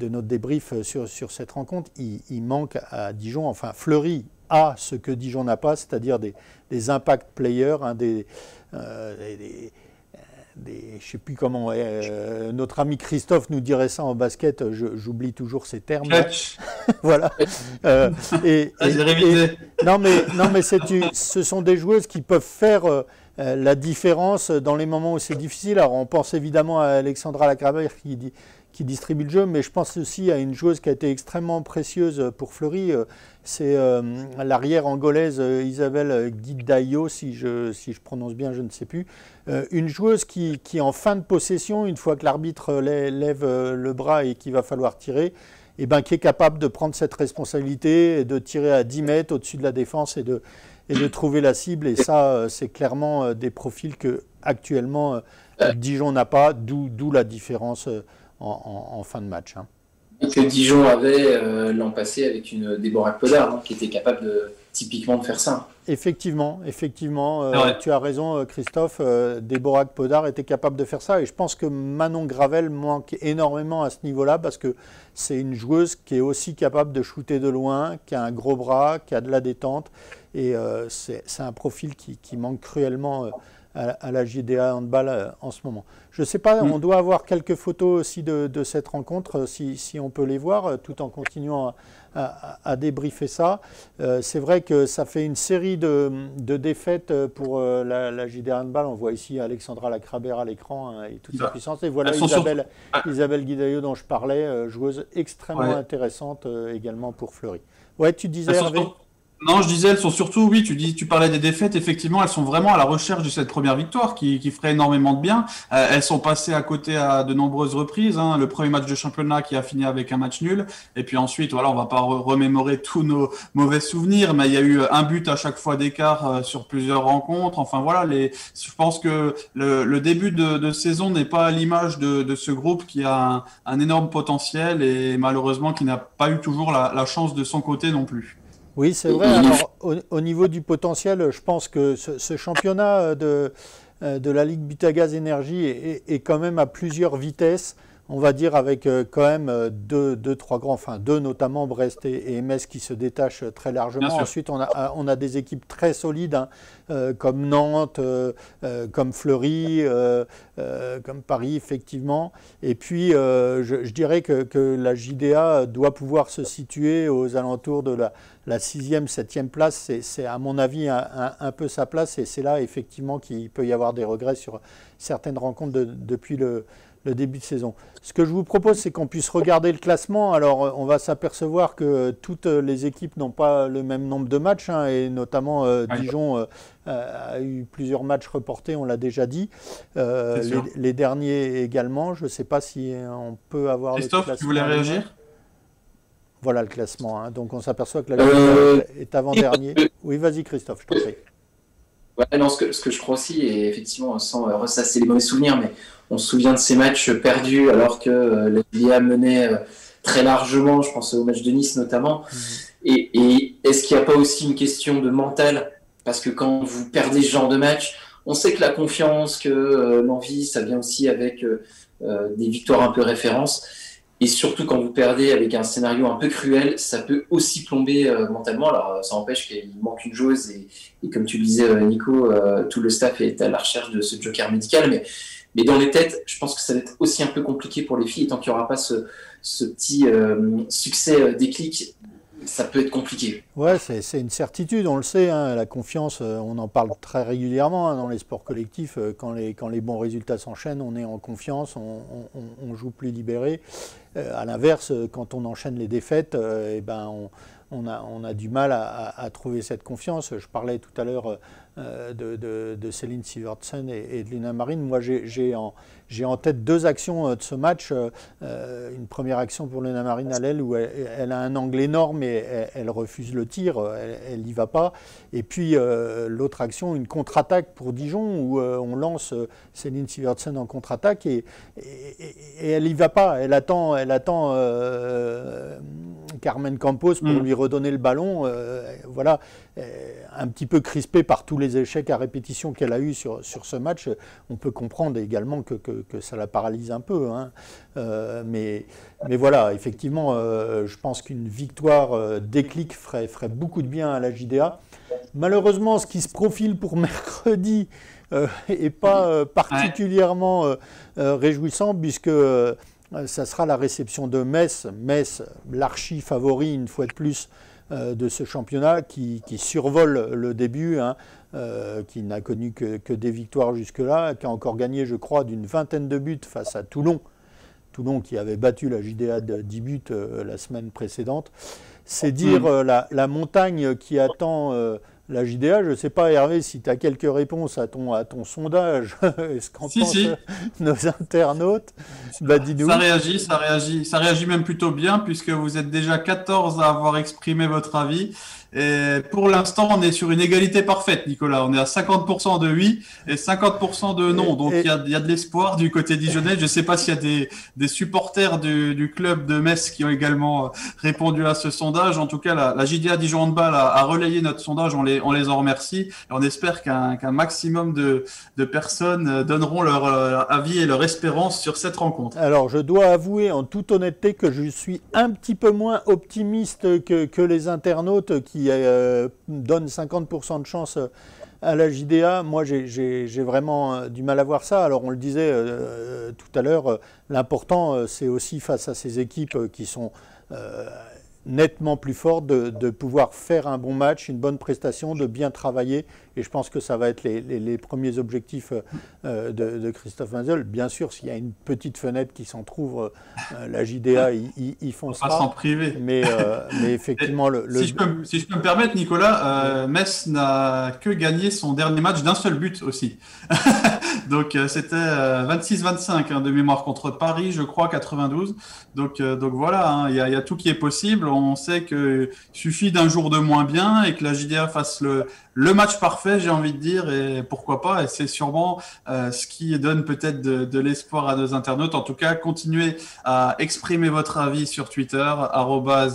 A: notre débrief sur cette rencontre, il manque à Dijon, enfin Fleury a ce que Dijon n'a pas, c'est-à-dire des impact players, je ne sais plus comment, notre ami Christophe nous dirait ça en basket, j'oublie toujours ces termes. Voilà. Non mais ce sont des joueuses qui peuvent faire la différence dans les moments où c'est difficile. Alors on pense évidemment à Alexandra Lacrabert qui distribue le jeu, mais je pense aussi à une joueuse qui a été extrêmement précieuse pour Fleury, c'est l'arrière angolaise Isabelle Guidayo, si je prononce bien, je ne sais plus. Une joueuse qui en fin de possession, une fois que l'arbitre lève le bras et qu'il va falloir tirer, qui est capable de prendre cette responsabilité et de tirer à 10 mètres au-dessus de la défense et de trouver la cible. Et ça, c'est clairement des profils que actuellement Dijon n'a pas, d'où la différence en fin de match.
C: Et que Dijon avait l'an passé avec une Déborah Podard qui était capable typiquement de faire ça.
A: Effectivement, tu as raison Christophe, Déborah Podard était capable de faire ça et je pense que Manon Gravel manque énormément à ce niveau-là parce que c'est une joueuse qui est aussi capable de shooter de loin, qui a un gros bras, qui a de la détente et c'est un profil qui manque cruellement à la JDA handball en ce moment. Je ne sais pas, on doit avoir quelques photos aussi de cette rencontre, si on peut les voir, tout en continuant à débriefer ça. C'est vrai que ça fait une série de défaites pour la JDA handball. On voit ici Alexandra Lacrabert à l'écran et toute sa puissance. Et voilà Isabelle Guidayo dont je parlais, joueuse extrêmement intéressante également pour Fleury. Ouais, tu disais Hervé ?
B: Non, je disais, elles sont surtout, oui, tu parlais des défaites, effectivement, elles sont vraiment à la recherche de cette première victoire qui ferait énormément de bien. Elles sont passées à côté à de nombreuses reprises, hein. Le premier match de championnat qui a fini avec un match nul. Et puis ensuite, voilà, on va pas remémorer tous nos mauvais souvenirs, mais il y a eu un but à chaque fois d'écart sur plusieurs rencontres. Enfin voilà, je pense que le début de saison n'est pas à l'image de ce groupe qui a un énorme potentiel et malheureusement qui n'a pas eu toujours la chance de son côté non plus.
A: Oui, c'est vrai. Alors, au niveau du potentiel, je pense que ce championnat de la Ligue Butagaz Énergie est quand même à plusieurs vitesses. On va dire avec quand même trois grands, enfin deux notamment, Brest et Metz qui se détachent très largement. Ensuite, on a des équipes très solides comme Nantes, comme Fleury, comme Paris, effectivement. Et puis, je dirais que la JDA doit pouvoir se situer aux alentours de la 6e, 7e place. C'est à mon avis un peu sa place et c'est là effectivement qu'il peut y avoir des regrets sur certaines rencontres depuis le début de saison. Ce que je vous propose, c'est qu'on puisse regarder le classement. Alors, on va s'apercevoir que toutes les équipes n'ont pas le même nombre de matchs, hein, et notamment Dijon a eu plusieurs matchs reportés, on l'a déjà dit. Les derniers également. Je ne sais pas si on peut avoir
B: Christophe,
A: le classement.
B: tu voulais réagir ?
A: Voilà le classement. Hein. Donc, on s'aperçoit que la Ligue est avant-dernier. Oui, vas-y Christophe, je t'en prie.
C: Ouais, non, ce que je crois aussi, et effectivement, sans ressasser les mauvais souvenirs, mais on se souvient de ces matchs perdus alors que la LDA menait très largement, je pense au match de Nice notamment. Et est-ce qu'il n'y a pas aussi une question de mental? Parce que quand vous perdez ce genre de match, on sait que la confiance, que l'envie, ça vient aussi avec des victoires un peu références. Et surtout quand vous perdez avec un scénario un peu cruel, ça peut aussi plomber mentalement. Alors ça empêche qu'il manque une joueuse et comme tu le disais Nico, tout le staff est à la recherche de ce joker médical. Mais dans les têtes, je pense que ça va être aussi un peu compliqué pour les filles. Et tant qu'il n'y aura pas ce petit succès déclic, ça peut être compliqué.
A: Ouais, c'est une certitude, on le sait, hein, la confiance, on en parle très régulièrement dans les sports collectifs. Quand les bons résultats s'enchaînent, on est en confiance, on joue plus libéré. À l'inverse, quand on enchaîne les défaites, on a du mal à trouver cette confiance. Je parlais tout à l'heure de Céline Sivertsen et de Lena Marine. Moi, j'ai en tête deux actions de ce match. Une première action pour Lena Marine à l'aile où elle a un angle énorme et elle refuse le tir, elle n'y va pas. Et puis l'autre action, une contre-attaque pour Dijon où on lance Céline Sivertsen en contre-attaque et elle n'y va pas. Elle attend Carmen Campos pour lui redonner le ballon. Voilà, un petit peu crispée par tous les échecs à répétition qu'elle a eu sur ce match. On peut comprendre également que ça la paralyse un peu. Hein. Mais voilà, effectivement, je pense qu'une victoire déclic ferait beaucoup de bien à la JDA. Malheureusement, ce qui se profile pour mercredi n'est pas particulièrement réjouissant puisque ça sera la réception de Metz. Metz, l'archi-favori, une fois de plus, de ce championnat qui survole le début, hein, qui n'a connu que des victoires jusque-là, qui a encore gagné, je crois, d'une vingtaine de buts face à Toulon. Toulon qui avait battu la JDA de 10 buts la semaine précédente. C'est dire la montagne qui attend la JDA. Je ne sais pas, Hervé, si tu as quelques réponses à ton sondage. Est-ce qu'en pensent nos internautes? Dis-nous.
B: Ça réagit même plutôt bien puisque vous êtes déjà 14 à avoir exprimé votre avis. Et pour l'instant, on est sur une égalité parfaite, Nicolas. On est à 50% de oui et 50% de non. Donc, il y a de l'espoir du côté dijonnais. Je ne sais pas s'il y a des supporters du club de Metz qui ont également répondu à ce sondage. En tout cas, la JDA Dijon Handball a relayé notre sondage. On les en remercie. Et on espère qu'un maximum de personnes donneront leur avis et leur espérance sur cette rencontre.
A: Alors, je dois avouer en toute honnêteté que je suis un petit peu moins optimiste que les internautes qui donne 50% de chance à la JDA. Moi, j'ai vraiment du mal à voir ça. Alors, on le disait tout à l'heure, l'important, c'est aussi face à ces équipes qui sont nettement plus fort de pouvoir faire un bon match, une bonne prestation, de bien travailler. Et je pense que ça va être les premiers objectifs de Christophe Mazel. Bien sûr, s'il y a une petite fenêtre qui s'en trouve, la JDA, ils font ça.
B: Pas s'en priver.
A: Mais effectivement,
B: si je peux me permettre, Nicolas, Metz n'a que gagné son dernier match d'un seul but aussi. Donc c'était 26-25 de mémoire contre Paris, je crois, 92. Donc voilà, il y a tout qui est possible. On sait qu'il suffit d'un jour de moins bien et que la JDA fasse le match parfait, j'ai envie de dire, et pourquoi pas. Et c'est sûrement ce qui donne peut-être de l'espoir à nos internautes. En tout cas, continuez à exprimer votre avis sur Twitter,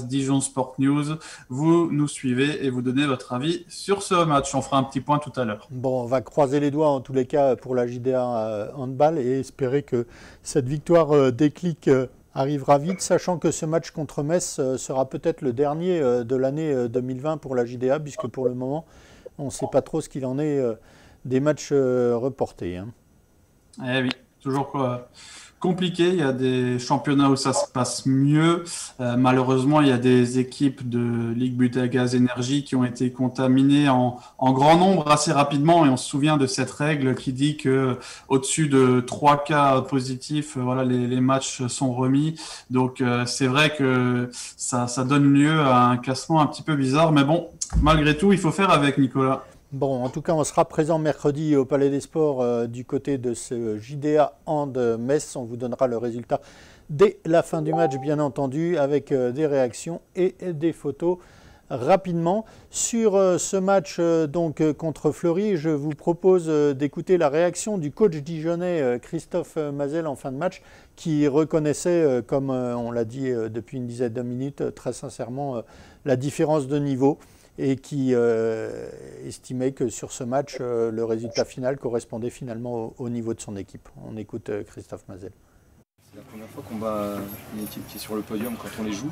B: @DijonSportNews. Vous nous suivez et vous donnez votre avis sur ce match. On fera un petit point tout à l'heure.
A: Bon, on va croiser les doigts en tous les cas pour la JDA handball et espérer que cette victoire déclic arrivera vite, sachant que ce match contre Metz sera peut-être le dernier de l'année 2020 pour la JDA, puisque pour le moment, on ne sait pas trop ce qu'il en est des matchs reportés. Hein.
B: Eh oui, toujours compliqué. Il y a des championnats où ça se passe mieux. Malheureusement, il y a des équipes de Ligue Butagaz Énergie qui ont été contaminées en grand nombre assez rapidement. Et on se souvient de cette règle qui dit que au-dessus de 3 cas positifs, voilà, les matchs sont remis. Donc, c'est vrai que ça donne lieu à un classement un petit peu bizarre. Mais bon, malgré tout, il faut faire avec, Nicolas.
A: Bon, en tout cas, on sera présent mercredi au Palais des Sports du côté de ce JDA Hand Metz. On vous donnera le résultat dès la fin du match, bien entendu, avec des réactions et des photos rapidement. Sur ce match donc contre Fleury, je vous propose d'écouter la réaction du coach dijonnais Christophe Mazel en fin de match, qui reconnaissait, comme on l'a dit depuis une dizaine de minutes, très sincèrement, la différence de niveau, et qui estimait que sur ce match, le résultat final correspondait finalement au niveau de son équipe. On écoute Christophe Mazel.
E: C'est la première fois qu'on bat une équipe qui est sur le podium quand on les joue.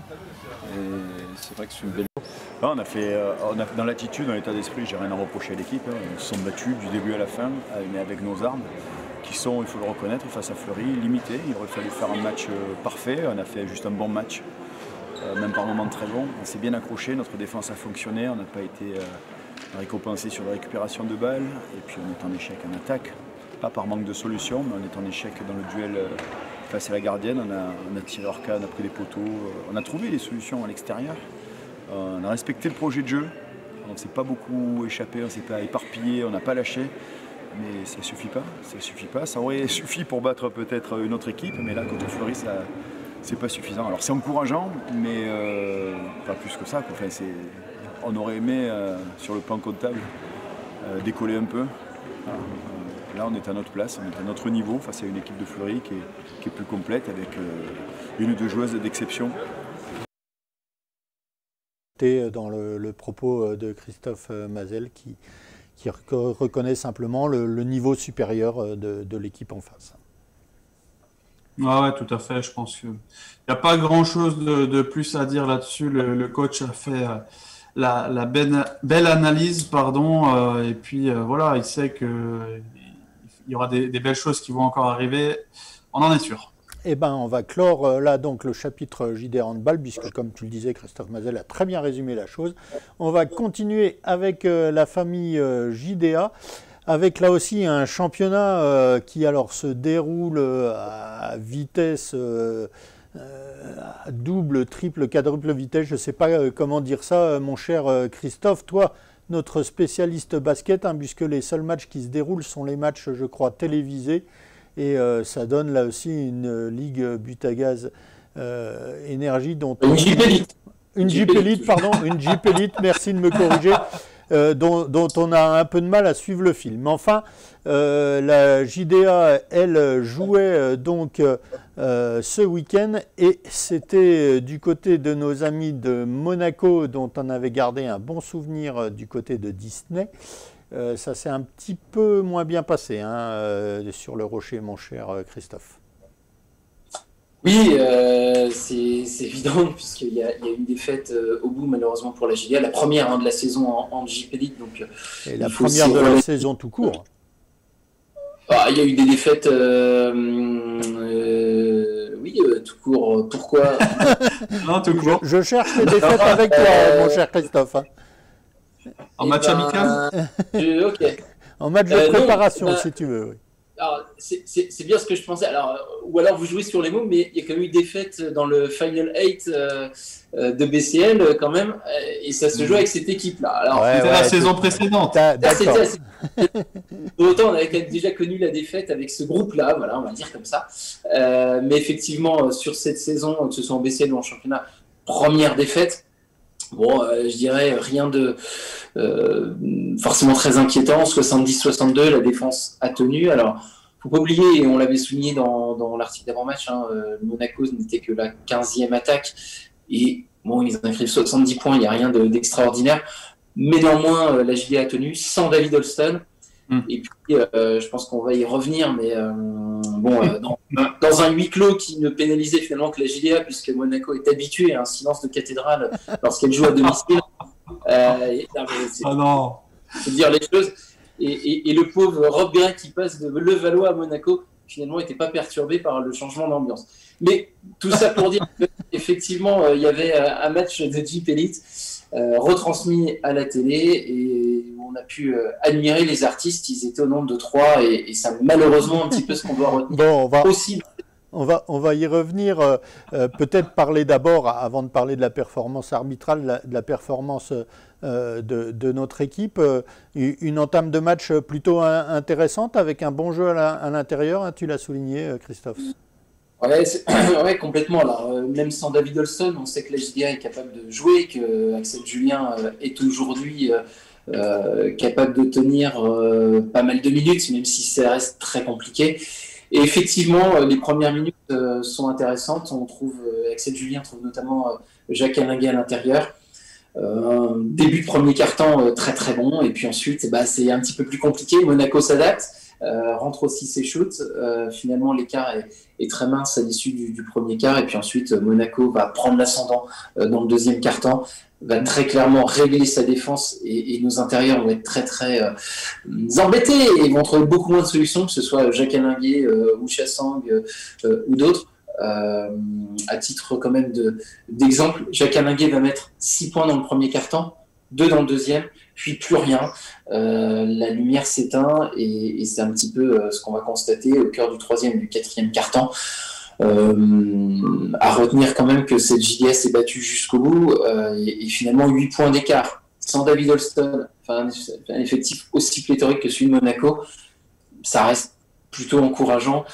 E: Et c'est vrai que c'est une belle...
F: Là, dans l'attitude, dans l'état d'esprit, j'ai rien à reprocher à l'équipe. Ils se sont battus du début à la fin, mais avec nos armes, qui sont, il faut le reconnaître, face à Fleury, limitées. Il aurait fallu faire un match parfait. On a fait juste un bon match. Même par moments très bon. On s'est bien accroché, notre défense a fonctionné, on n'a pas été récompensé sur la récupération de balles, et puis on est en échec en attaque, pas par manque de solution, mais on est en échec dans le duel face à la gardienne, on a tiré hors cas, on a pris des poteaux, on a trouvé des solutions à l'extérieur, on a respecté le projet de jeu, on ne s'est pas beaucoup échappé, on ne s'est pas éparpillé, on n'a pas lâché, mais ça ne suffit pas, ça aurait suffi pour battre peut-être une autre équipe, mais là contre Fleury, c'est pas suffisant. Alors c'est encourageant, mais pas plus que ça. Enfin, on aurait aimé, sur le plan comptable, décoller un peu. Là, on est à notre place, on est à notre niveau face à une équipe de Fleury qui est plus complète, avec une ou deux joueuses d'exception.
A: Dans le propos de Christophe Mazel qui reconnaît simplement le niveau supérieur de l'équipe en face.
B: Ouais, tout à fait. Je pense qu'il n'y a pas grand-chose de plus à dire là-dessus. Le coach a fait la belle analyse, pardon. Et puis voilà, il sait qu'il y aura des belles choses qui vont encore arriver. On en est sûr.
A: Eh ben, on va clore là donc le chapitre JDA Handball, puisque comme tu le disais, Christophe Mazel a très bien résumé la chose. On va continuer avec la famille JDA. Avec là aussi un championnat qui alors se déroule à vitesse à double, triple, quadruple vitesse. Je ne sais pas comment dire ça, mon cher Christophe. Toi, notre spécialiste basket, hein, puisque les seuls matchs qui se déroulent sont les matchs, je crois, télévisés. Et ça donne là aussi une Ligue Butagaz Énergie dont
C: Une Jeep Elite.
A: Une Jeep Elite, pardon, une Jeep Elite, merci de me corriger. Dont on a un peu de mal à suivre le fil. Mais enfin, la JDA, elle, jouait donc ce week-end et c'était du côté de nos amis de Monaco, dont on avait gardé un bon souvenir du côté de Disney. Ça s'est un petit peu moins bien passé hein, sur le rocher, mon cher Christophe.
C: Oui, c'est évident, puisqu'il y a une défaite au bout, malheureusement, pour la JDA. La première de la saison en Jeep Elite. Donc,
A: et la première de la saison tout court.
C: Il y a eu des défaites Oui, tout court. Pourquoi?
B: Non, tout court.
A: Je cherche les défaites avec toi, mon cher Christophe.
B: En match amical
C: Ok.
A: En match de préparation, si tu veux. Oui.
C: Alors, c'est bien ce que je pensais. Alors, ou alors vous jouez sur les mots, mais il y a quand même eu des défaites dans le Final 8 de BCL quand même, et ça se joue avec cette équipe-là. Alors,
B: c'était la saison précédente.
A: D'accord.
C: Autant on avait déjà connu la défaite avec ce groupe-là, voilà, on va dire comme ça. Mais effectivement, sur cette saison, que ce soit en BCL ou en championnat, première défaite. Bon, je dirais rien de forcément très inquiétant. 70-62, la défense a tenu. Alors, faut pas oublier, et on l'avait souligné dans l'article d'avant-match, Monaco n'était que la 15e attaque. Et bon, ils inscrivent 70 points, il n'y a rien d'extraordinaire. Mais néanmoins, la JDA a tenu, sans David Holston. Et puis, je pense qu'on va y revenir, mais dans un huis clos qui ne pénalisait finalement que la JDA, puisque Monaco est habitué à un silence de cathédrale lorsqu'elle joue à domicile.
B: Non.
C: Faut dire les choses. Et le pauvre Rob Gray qui passe de Levallois à Monaco, finalement, n'était pas perturbé par le changement d'ambiance. Mais tout ça pour dire qu'effectivement, il y avait un match de Jeep Elite retransmis à la télé et on a pu admirer les artistes. Ils étaient au nombre de 3 et ça malheureusement un petit peu ce qu'on doit retenir.
A: Bon,
C: aussi.
A: On va y revenir. Peut-être parler d'abord, avant de parler de la performance arbitrale, de la performance de notre équipe. Une entame de match plutôt intéressante avec un bon jeu à l'intérieur, hein, tu l'as souligné, Christophe.
C: Ouais, complètement. Alors, même sans David Holston, on sait que la JDA est capable de jouer, que Axel Julien est aujourd'hui capable de tenir pas mal de minutes, même si ça reste très compliqué. Et effectivement, les premières minutes sont intéressantes. On trouve Axel Julien trouve notamment Jacques Alinguet à l'intérieur. Début de premier quart-temps très très bon, et puis ensuite c'est un petit peu plus compliqué. Monaco s'adapte, rentre aussi ses shoots. Finalement, l'écart est très mince à l'issue du premier quart, et puis ensuite Monaco va prendre l'ascendant dans le deuxième quart-temps, va très clairement régler sa défense, et nos intérieurs vont être très très embêtés et vont trouver beaucoup moins de solutions, que ce soit Jacques Alinguet ou Chassang ou d'autres. À titre quand même d'exemple, Jacques Alinguet va mettre 6 points dans le premier quart-temps, 2 dans le deuxième, puis plus rien. La lumière s'éteint et c'est un petit peu ce qu'on va constater au cœur du troisième et du quatrième quart-temps. À retenir quand même que cette JDS s'est battue jusqu'au bout et finalement 8 points d'écart sans David Holston, un effectif aussi pléthorique que celui de Monaco, ça reste plutôt encourageant.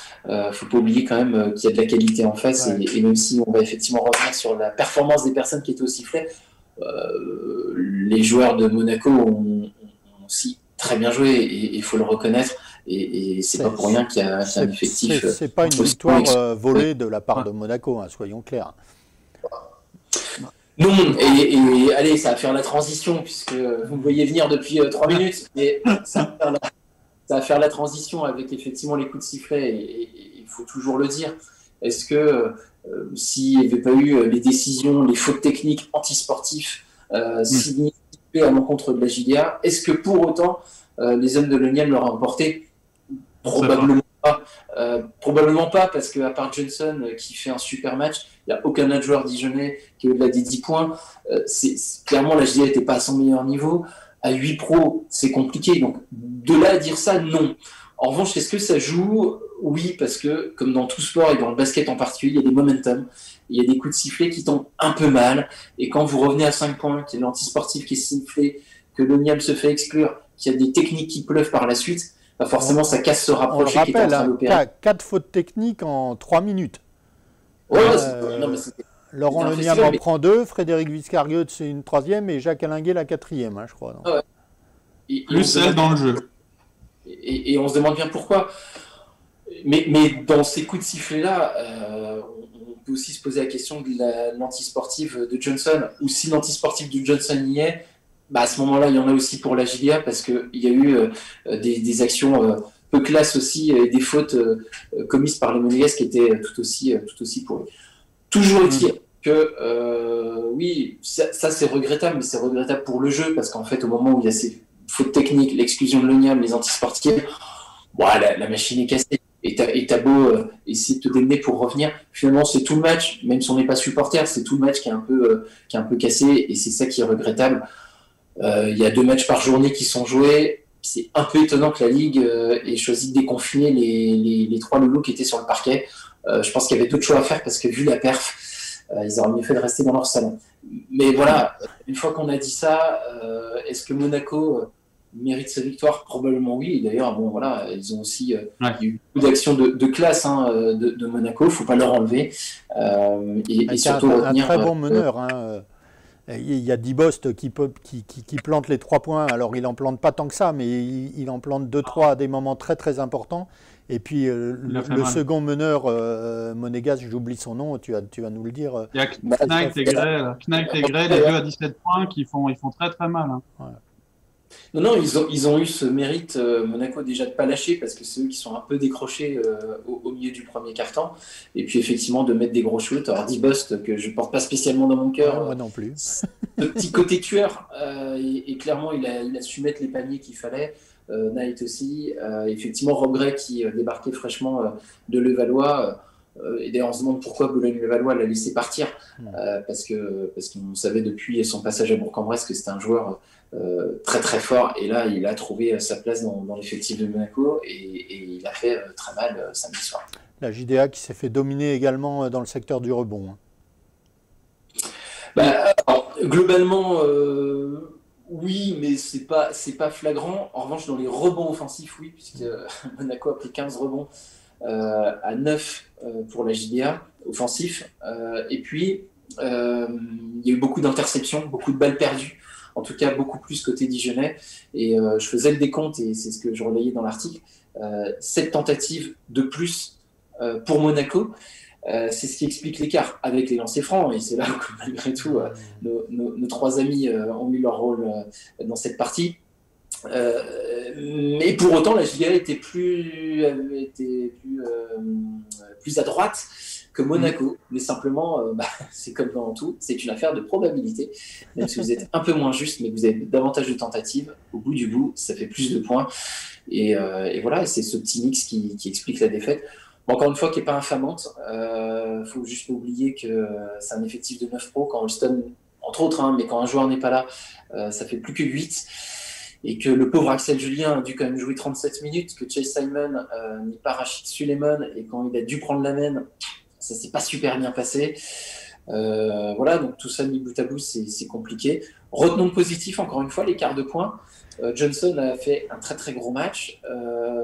C: Faut pas oublier quand même qu'il y a de la qualité en face, et même si on va effectivement revenir sur la performance des personnes qui étaient au sifflet, les joueurs de Monaco ont aussi très bien joué, et il faut le reconnaître, et c'est pas pour rien qu'il y a un effectif.
A: C'est pas une victoire volée de la part de Monaco, hein, soyons clairs.
C: Non, et allez, ça va faire la transition, puisque vous me voyez venir depuis 3 minutes, mais ça va faire la transition avec effectivement les coups de sifflet, et il faut toujours le dire. Est-ce que s'il n'y avait pas eu les décisions, les fautes techniques antisportives significées à l'encontre de la JDA, est-ce que pour autant les hommes de l'Oniam l'auraient emporté? Probablement pas. Probablement pas, parce qu'à part Johnson qui fait un super match, il n'y a aucun autre joueur dijonnais qui est au-delà des 10 points. Clairement, la JDA n'était pas à son meilleur niveau. À 8 pros, c'est compliqué. Donc, de là à dire ça, non. En revanche, est-ce que ça joue? Oui, parce que, comme dans tout sport et dans le basket en particulier, il y a des momentum. Il y a des coups de sifflet qui tombent un peu mal. Et quand vous revenez à 5 points, qu'il y a l'antisportif qui est sifflé, que l'Oniam se fait exclure, qu'il y a des techniques qui pleuvent par la suite, forcément, ça casse ce rapproché qui est en train d'opérer.
A: 4 fautes techniques en 3 minutes.
C: Ouais,
A: Laurent Leniam en prend 2, Frédéric Viscargueux, c'est une 3e, et Jacques Alinguet la 4e, hein, je crois.
C: Ouais.
B: Plus celle dans le jeu.
C: Et on se demande bien pourquoi. Mais dans ces coups de sifflet-là, on peut aussi se poser la question de l'antisportive de Johnson, ou si l'antisportive de Johnson y est, à ce moment-là, il y en a aussi pour la JDA, parce qu'il y a eu des actions peu classes aussi, et des fautes commises par les Monégasques qui étaient tout aussi pourries. Toujours est-il que, oui, ça c'est regrettable, mais c'est regrettable pour le jeu, parce qu'en fait, au moment où il y a ces fautes techniques, l'exclusion de l'Oniam, les antisportifs, la machine est cassée. Et t'as beau essayer de te démener pour revenir, finalement c'est tout le match, même si on n'est pas supporter, c'est tout le match qui est un peu cassé, et c'est ça qui est regrettable. Il y a 2 matchs par journée qui sont joués. C'est un peu étonnant que la Ligue ait choisi de déconfiner les 3 loulous qui étaient sur le parquet. Je pense qu'il y avait d'autres choix à faire parce que vu la perf, ils auraient mieux fait de rester dans leur salon. Mais voilà, une fois qu'on a dit ça, est-ce que Monaco mérite sa victoire? Probablement oui. Et d'ailleurs, bon, voilà, ils ont aussi il y a eu beaucoup d'actions de classe de Monaco, il ne faut pas leur enlever. Et surtout
A: un très bon meneur. Il y a Dibost qui plante les 3 points. Alors, il n'en plante pas tant que ça, mais il en plante 2-3 à des moments très, très importants. Et puis, le second meneur, Monégas, j'oublie son nom, tu vas nous le dire.
B: Il y a Knight et Gray, les deux à 17 points, ils font très, très mal.
C: Ouais. Non, ils ont eu ce mérite, Monaco, déjà de ne pas lâcher, parce que c'est eux qui sont un peu décrochés au milieu du premier quart-temps. Et puis, effectivement, de mettre des gros shoots. Alors, Dibost, que je ne porte pas spécialement dans mon cœur.
A: Moi non plus.
C: Le petit côté tueur. Et clairement, il a su mettre les paniers qu'il fallait. Knight aussi. Effectivement, Rob Gray qui débarquait fraîchement de Levallois. Et d'ailleurs, on se demande pourquoi Boulogne-Levallois l'a laissé partir. Parce qu'on savait depuis son passage à Bourg-en-Bresse que c'était un joueur très très fort, et là il a trouvé sa place dans l'effectif de Monaco, et il a fait très mal samedi soir.
A: La JDA qui s'est fait dominer également dans le secteur du rebond.
C: Alors, globalement, oui, mais c'est pas flagrant. En revanche, dans les rebonds offensifs, oui, puisque Monaco a pris 15 rebonds à 9 pour la JDA offensif. Et puis, il y a eu beaucoup d'interceptions, beaucoup de balles perdues. En tout cas, beaucoup plus côté Dijonais. Et je faisais le décompte, et c'est ce que je relayais dans l'article. 7 tentatives de plus pour Monaco. C'est ce qui explique l'écart avec les lancers francs. Et c'est là où, malgré tout, nos 3 amis ont eu leur rôle dans cette partie. Mais pour autant, la JDA était plus à droite que Monaco, mais simplement, c'est comme dans tout, c'est une affaire de probabilité. Même si vous êtes un peu moins juste, mais que vous avez davantage de tentatives, au bout du bout, ça fait plus de points. Et voilà, et c'est ce petit mix qui explique la défaite. Bon, encore une fois, qui n'est pas infamante. Faut juste pas oublier que c'est un effectif de 9 pros, quand Holston, entre autres, mais quand un joueur n'est pas là, ça fait plus que 8. Et que le pauvre Axel Julien a dû quand même jouer 37 minutes, que Chase Simon n'est pas Rachid Suleiman, et quand il a dû prendre la main, ça s'est pas super bien passé. Voilà, donc tout ça mis bout à bout, c'est compliqué. Retenons le positif, encore une fois, l'écart de points. Johnson a fait un très très gros match.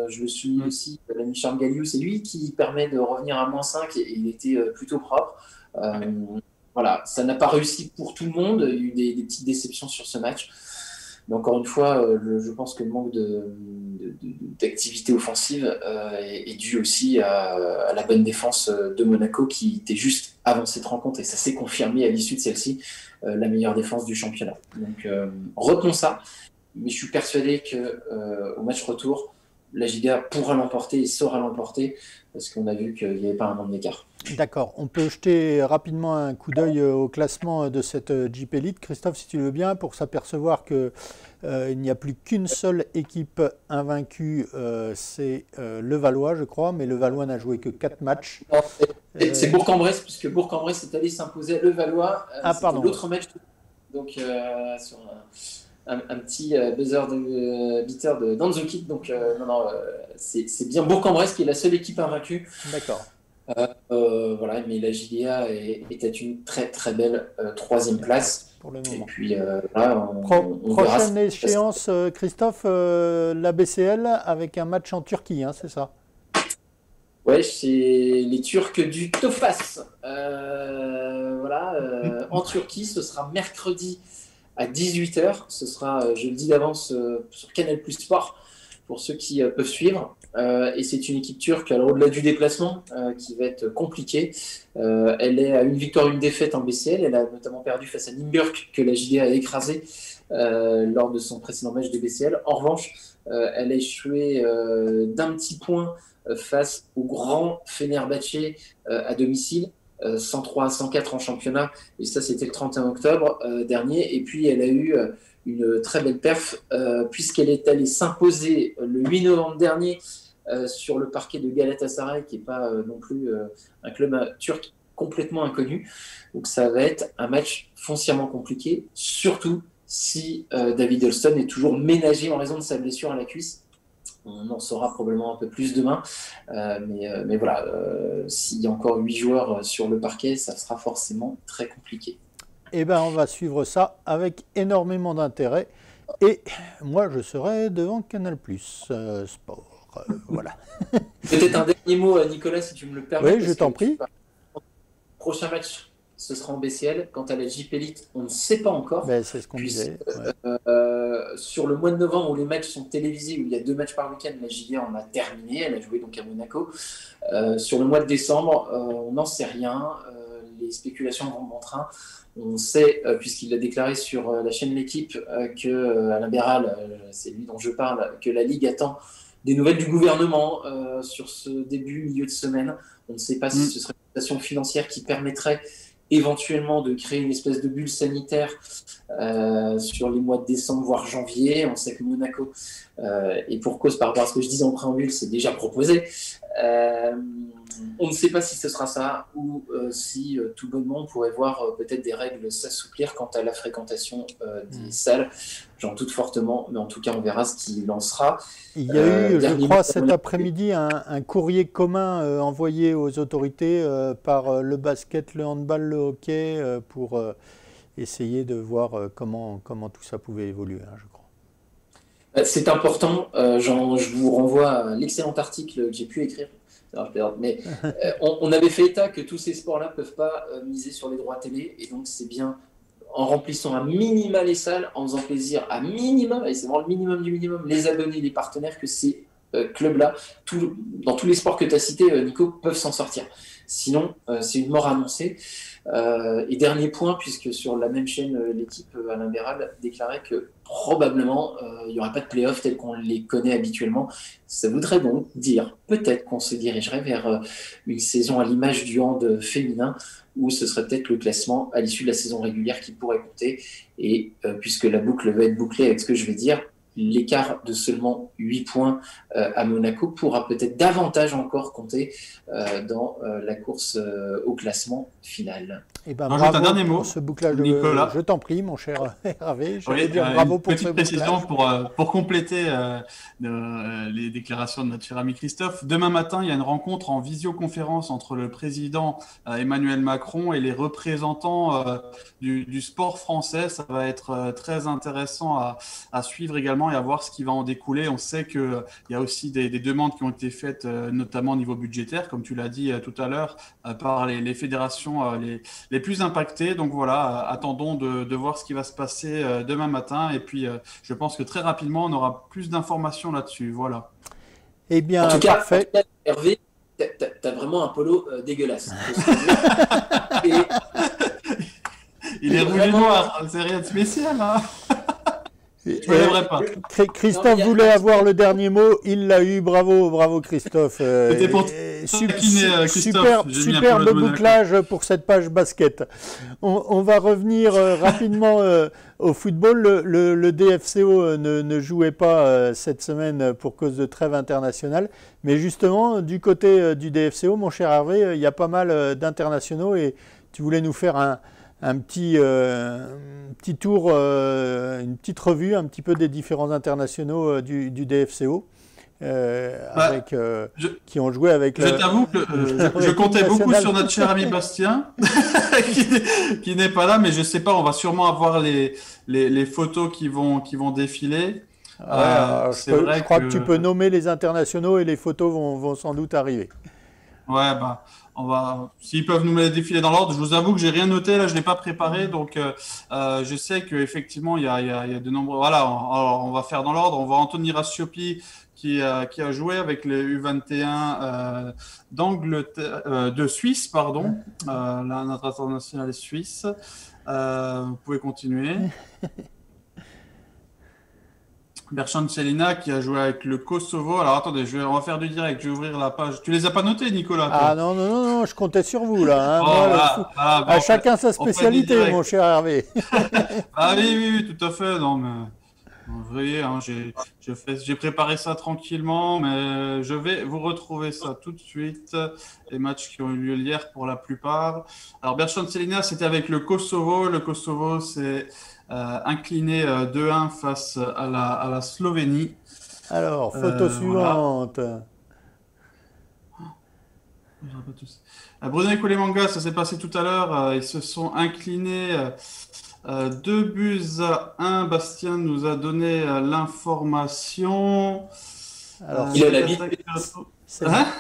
C: Je le souligne aussi, l'ami Charles Galliou, c'est lui qui permet de revenir à -5, et il était plutôt propre. Voilà, ça n'a pas réussi pour tout le monde. Il y a eu des petites déceptions sur ce match. Mais encore une fois, je pense que le manque d'activité offensive est dû aussi à la bonne défense de Monaco, qui était juste avant cette rencontre, et ça s'est confirmé à l'issue de celle-ci, la meilleure défense du championnat. Donc retenons ça, mais je suis persuadé qu'au match retour, la JDA pourra l'emporter et saura l'emporter, parce qu'on a vu qu'il n'y avait pas un monde d'écart.
A: D'accord. On peut jeter rapidement un coup d'œil au classement de cette Jeep Elite, Christophe, si tu le veux bien, pour s'apercevoir qu'il n'y a plus qu'une seule équipe invaincue, c'est Levallois, je crois, mais Levallois n'a joué que 4 matchs.
C: C'est Bourg-en-Bresse, puisque Bourg-en-Bresse est allé s'imposer à Levallois. C'était l'autre match. Donc, sur un petit buzzer beater de Danzokit. Donc, c'est bien Bourg-en-Bresse qui est la seule équipe invaincue.
A: D'accord.
C: Voilà, mais la JDA est à une très très belle 3e place.
A: Pour le moment.
C: Et puis là, on
A: prochaine échéance, Christophe, la BCL avec un match en Turquie, hein, c'est ça?
C: Ouais, c'est les Turcs du Tofas. Voilà, en Turquie, ce sera mercredi à 18h. Ce sera, je le dis d'avance, sur Canal Plus Sport, pour ceux qui peuvent suivre. Et c'est une équipe turque, alors au-delà du déplacement, qui va être compliquée. Elle est à 1 victoire, 1 défaite en BCL. Elle a notamment perdu face à Nymburk, que la JDA a écrasé lors de son précédent match de BCL. En revanche, elle a échoué d'un petit point face au grand Fenerbahçe à domicile, 103-104 en championnat, et ça c'était le 31 octobre dernier. Et puis elle a eu une très belle perf, puisqu'elle est allée s'imposer le 8 novembre dernier sur le parquet de Galatasaray, qui n'est pas non plus un club turc complètement inconnu. Donc ça va être un match foncièrement compliqué, surtout si David Holston est toujours ménagé en raison de sa blessure à la cuisse. On en saura probablement un peu plus demain, mais voilà, s'il y a encore 8 joueurs sur le parquet, ça sera forcément très compliqué.
A: Eh bien, on va suivre ça avec énormément d'intérêt. Et moi, je serai devant Canal+ Sport. Voilà.
C: Peut-être un dernier mot, Nicolas, si tu me le permets.
A: Oui, je t'en prie.
C: Prochain match, ce sera en BCL. Quant à la JP Elite, on ne sait pas encore.
A: Ben, c'est ce qu'on disait. Ouais.
C: Sur le mois de novembre, où les matchs sont télévisés, où il y a 2 matchs par week-end, la JV en a terminé. Elle a joué donc à Monaco. Sur le mois de décembre, on n'en sait rien. Les spéculations vont bon train. On sait, puisqu'il l'a déclaré sur la chaîne L'Équipe, que Alain Béral, c'est lui dont je parle, que la Ligue attend des nouvelles du gouvernement sur ce milieu de semaine. On ne sait pas si ce serait une situation financière qui permettrait éventuellement de créer une espèce de bulle sanitaire sur les mois de décembre, voire janvier. On sait que Monaco, et pour cause par rapport à ce que je disais en préambule, c'est déjà proposé. On ne sait pas si ce sera ça ou si tout bonnement on pourrait voir peut-être des règles s'assouplir quant à la fréquentation des salles. J'en doute fortement, mais en tout cas on verra ce qu'il en sera.
A: Il y a eu, je crois, cet après-midi un courrier commun envoyé aux autorités par le basket, le handball, le hockey pour essayer de voir comment tout ça pouvait évoluer, je crois.
C: C'est important. Je vous renvoie à l'excellent article que j'ai pu écrire. Mais on avait fait état que tous ces sports-là ne peuvent pas miser sur les droits télé, et donc c'est bien en remplissant à minima les salles, en faisant plaisir à minimum, et c'est vraiment le minimum du minimum, les abonnés, les partenaires, que ces clubs-là, dans tous les sports que tu as cités, Nico, peuvent s'en sortir. Sinon, c'est une mort annoncée. Et dernier point, puisque sur la même chaîne, L'Équipe, Alain Béral déclarait que probablement il n'y aurait pas de play-off tels qu'on les connaît habituellement. Ça voudrait donc dire peut-être qu'on se dirigerait vers une saison à l'image du hand féminin, où ce serait peut-être le classement à l'issue de la saison régulière qui pourrait compter. Et puisque la boucle va être bouclée avec ce que je vais dire, l'écart de seulement 8 points à Monaco pourra peut-être davantage encore compter dans la course au classement final.
A: Et ben, bravo un dernier mot pour ce bouclage. Nicolas. Je t'en prie, mon cher Hervé.
B: Oui, bravo pour ce bouclage. Petite précision pour compléter les déclarations de notre cher ami Christophe. Demain matin, il y a une rencontre en visioconférence entre le président Emmanuel Macron et les représentants du sport français. Ça va être très intéressant à suivre également et à voir ce qui va en découler. On sait qu'il y a aussi des demandes qui ont été faites, notamment au niveau budgétaire, comme tu l'as dit tout à l'heure, par les fédérations les plus impactées. Donc voilà, attendons de voir ce qui va se passer demain matin. Et puis, je pense que très rapidement, on aura plus d'informations là-dessus. Voilà.
A: Eh bien,
C: en tout cas,
A: parfait.
C: Hervé, t'as vraiment un polo dégueulasse.
B: Il est rouge et noir, c'est rien de spécial, hein. Pas.
A: Christophe voulait avoir le dernier mot, il l'a eu, bravo Christophe.
B: C'était pour
A: superbe bouclage pour cette page basket. On va revenir rapidement au football. Le DFCO ne jouait pas cette semaine pour cause de trêve internationale, mais justement du côté du DFCO, mon cher Hervé, il y a pas mal d'internationaux et tu voulais nous faire un petit tour, une petite revue un petit peu des différents internationaux du DFCO qui ont joué avec
B: Je t'avoue que je comptais beaucoup sur notre cher ami Bastien qui n'est pas là, mais je ne sais pas, on va sûrement avoir les photos qui vont défiler.
A: Je crois que tu peux nommer les internationaux et les photos vont sans doute arriver.
B: Ouais, s'ils peuvent nous les défiler dans l'ordre. Je vous avoue que j'ai rien noté, là, je l'ai pas préparé, donc je sais qu'effectivement il y a de nombreux. Voilà, alors, on va faire dans l'ordre. On va Anthony Rassiopi qui a joué avec les U21 de Suisse, pardon. Là, notre international est suisse. Vous pouvez continuer. Bertrand Celina qui a joué avec le Kosovo. Alors attendez, on va faire du direct, je vais ouvrir la page. Tu les as pas notés, Nicolas, toi?
A: Ah non, je comptais sur vous là. Hein. Chacun sa spécialité, mon cher Hervé.
B: Ah oui, tout à fait. Non, mais Vous voyez, hein, j'ai préparé ça tranquillement, mais je vais vous retrouver ça tout de suite. Les matchs qui ont eu lieu hier pour la plupart. Alors, Berchon-Selina, c'était avec le Kosovo. Le Kosovo s'est incliné 2-1 face à la Slovénie.
A: Alors, photo suivante.
B: Brunei-Koulemanga, ça s'est passé tout à l'heure. Ils se sont inclinés 2-1. Bastien nous a donné l'information.
C: Alors, il a la vie.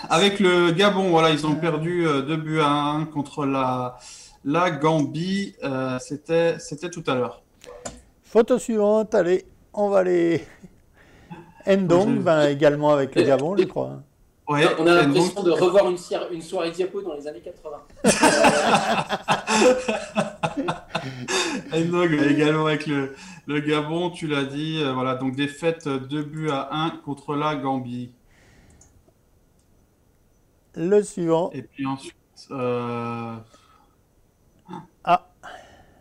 B: Avec le Gabon, voilà, ils ont perdu 2-1 contre la Gambie. C'était tout à l'heure.
A: Photo suivante, allez, on va aller. Ndong, également avec le Gabon, je crois.
C: Ouais, on a l'impression de revoir une soirée diapo dans les années 80.
B: Ndong également avec le Gabon, tu l'as dit. Voilà, donc défaite 2-1 contre la Gambie.
A: Le suivant.
B: Et puis ensuite.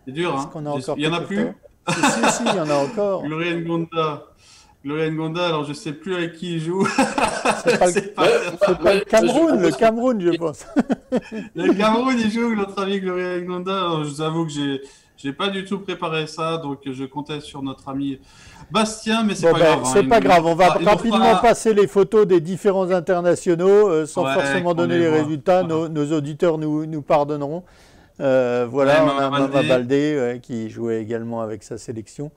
B: C'est dur, hein. Il y en a plus.
A: Si, il y en a encore.
B: Gloria Ngonda, alors je sais plus avec qui il joue.
A: C'est pas le Cameroun, je pense.
B: Le Cameroun, il joue, notre ami Gloria Ngonda. Alors, je vous avoue que j'ai pas du tout préparé ça, donc je comptais sur notre ami Bastien, mais c'est pas grave.
A: C'est pas grave, on va rapidement passer les photos des différents internationaux, sans forcément donner les résultats. Nos auditeurs nous pardonneront. Voilà, on a Mama Baldé qui jouait également avec sa sélection.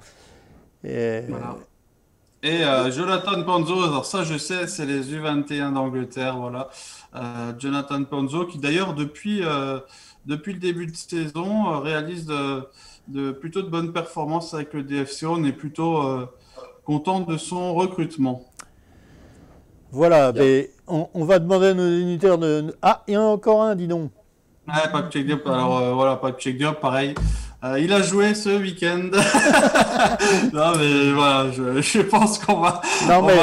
B: Voilà. Et Jonathan Ponzo, alors ça je sais, c'est les U21 d'Angleterre, voilà. Jonathan Ponzo qui d'ailleurs depuis le début de saison réalise plutôt de bonnes performances avec le DFCO. On est plutôt content de son recrutement.
A: Voilà, mais on va demander à nos unitaires de... Ah, il y en a encore un, dis donc.
B: Pas de check Diop, alors voilà, pas de check Diop, pareil. Il a joué ce week-end. Non, mais voilà, je pense qu'on va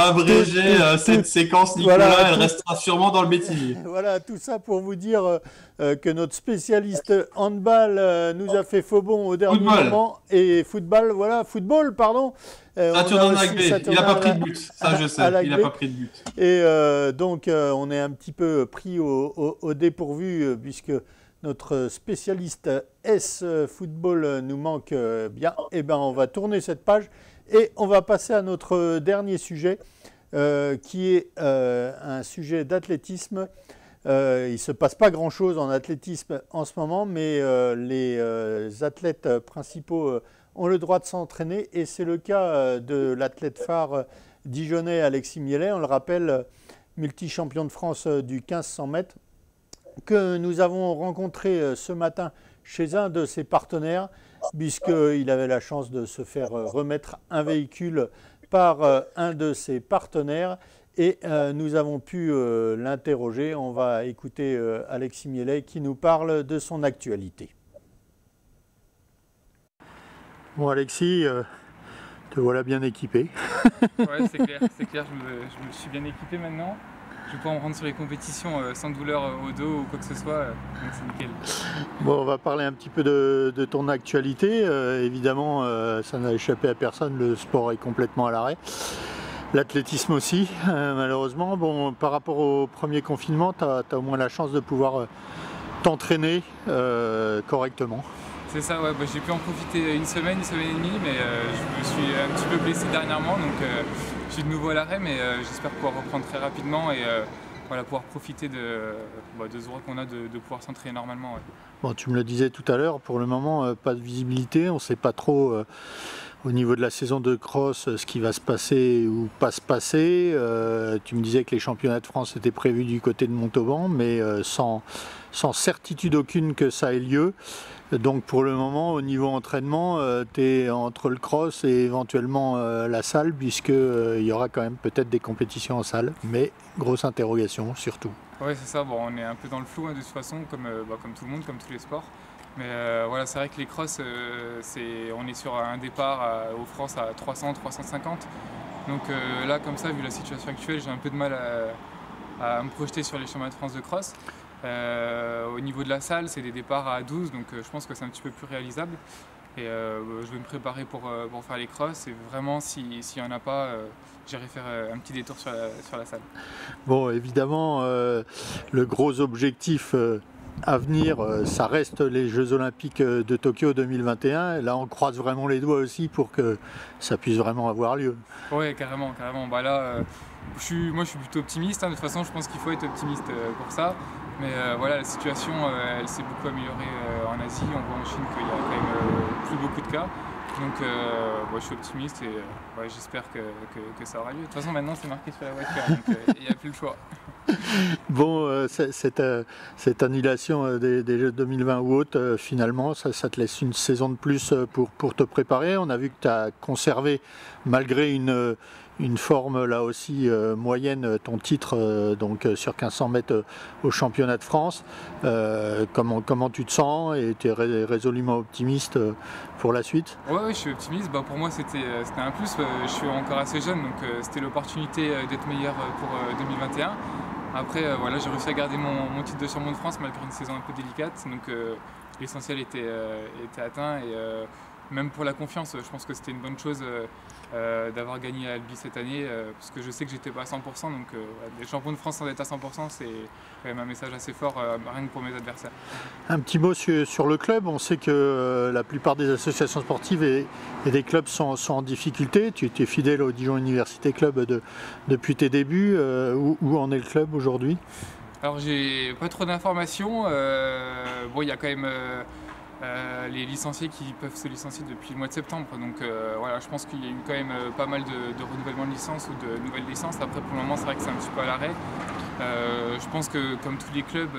B: abréger cette séquence, Nicolas. Voilà, elle restera sûrement dans le bêtisier.
A: Voilà, tout ça pour vous dire que notre spécialiste handball nous a fait faux bond au dernier moment. Et football, pardon.
B: Saturnin Agbe, il n'a pas pris de but. Ça, je sais, il n'a pas pris de but.
A: Et donc, on est un petit peu pris au dépourvu, puisque notre spécialiste S-Football nous manque bien. Eh bien, on va tourner cette page et on va passer à notre dernier sujet, qui est un sujet d'athlétisme. Il ne se passe pas grand-chose en athlétisme en ce moment, mais les athlètes principaux ont le droit de s'entraîner et c'est le cas de l'athlète phare dijonnais Alexis Mielet. On le rappelle, multi-champion de France du 1500 mètres, que nous avons rencontré ce matin chez un de ses partenaires, puisqu'il avait la chance de se faire remettre un véhicule par un de ses partenaires. Et nous avons pu l'interroger. On va écouter Alexis Mielet qui nous parle de son actualité. Bon Alexis, te voilà bien équipé.
G: Ouais, c'est clair, je me suis bien équipé maintenant. Je vais pouvoir me rendre sur les compétitions sans douleur au dos ou quoi que ce soit, donc c'est nickel.
A: Bon, on va parler un petit peu de ton actualité. Évidemment, ça n'a échappé à personne, le sport est complètement à l'arrêt. L'athlétisme aussi, malheureusement. Bon, par rapport au premier confinement, tu as au moins la chance de pouvoir t'entraîner correctement.
G: C'est ça, ouais, j'ai pu en profiter une semaine et demie, mais je me suis un petit peu blessé dernièrement, donc je suis de nouveau à l'arrêt, mais j'espère pouvoir reprendre très rapidement et pouvoir profiter de ce droit qu'on a de pouvoir s'entraîner normalement. Ouais.
A: Bon, tu me le disais tout à l'heure, pour le moment, pas de visibilité, on ne sait pas trop au niveau de la saison de cross ce qui va se passer ou pas se passer. Tu me disais que les championnats de France étaient prévus du côté de Montauban, mais sans certitude aucune que ça ait lieu. Donc pour le moment, au niveau entraînement, tu es entre le cross et éventuellement la salle, puisqu'il y aura quand même peut-être des compétitions en salle, mais grosse interrogation surtout.
G: Oui, c'est ça, on est un peu dans le flou de toute façon, comme tout le monde, comme tous les sports. Mais c'est vrai que les crosses, on est sur un départ aux France à 300, 350. Donc là, comme ça, vu la situation actuelle, j'ai un peu de mal à me projeter sur les championnats de France de cross. Au niveau de la salle, c'est des départs à 12, donc je pense que c'est un petit peu plus réalisable. Et je vais me préparer pour faire les crosses. Et vraiment, s'il n'y en a pas, j'irai faire un petit détour sur la salle.
A: Bon, évidemment, le gros objectif à venir, ça reste les Jeux Olympiques de Tokyo 2021. Et là, on croise vraiment les doigts aussi pour que ça puisse vraiment avoir lieu.
G: Oui, carrément. Bah là, moi, je suis plutôt optimiste. De toute façon, je pense qu'il faut être optimiste pour ça. Mais voilà, la situation, elle s'est beaucoup améliorée en Asie. On voit en Chine qu'il y a quand même plus beaucoup de cas. Donc je suis optimiste et j'espère que ça aura lieu. De toute façon, maintenant, c'est marqué sur la voiture, donc il n'y a plus le choix.
A: Bon, cette annulation des Jeux 2020 ou autre, finalement, ça te laisse une saison de plus pour te préparer. On a vu que tu as conservé, malgré une forme là aussi moyenne, ton titre donc sur 1500 mètres au championnat de France. Comment tu te sens et tu es résolument optimiste pour la suite?
G: Oui, je suis optimiste. Pour moi, c'était un plus. Je suis encore assez jeune, donc c'était l'opportunité d'être meilleur pour 2021. Après, j'ai réussi à garder mon titre de champion de France malgré une saison un peu délicate. Donc l'essentiel était atteint. Et même pour la confiance, je pense que c'était une bonne chose d'avoir gagné à Albi cette année. Parce que je sais que j'étais pas à 100%. Donc les champions de France sans être à 100%, c'est quand même un message assez fort, rien que pour mes adversaires.
A: Un petit mot sur le club. On sait que la plupart des associations sportives et des clubs sont en difficulté. Tu es fidèle au Dijon Université Club depuis tes débuts. Où en est le club aujourd'hui?
G: Alors j'ai pas trop d'informations. Il y a quand même les licenciés qui peuvent se licencier depuis le mois de septembre. Donc je pense qu'il y a eu quand même pas mal de renouvellement de licences ou de nouvelles licences. Après pour le moment c'est vrai que c'est un petit peu à l'arrêt. Je pense que comme tous les clubs,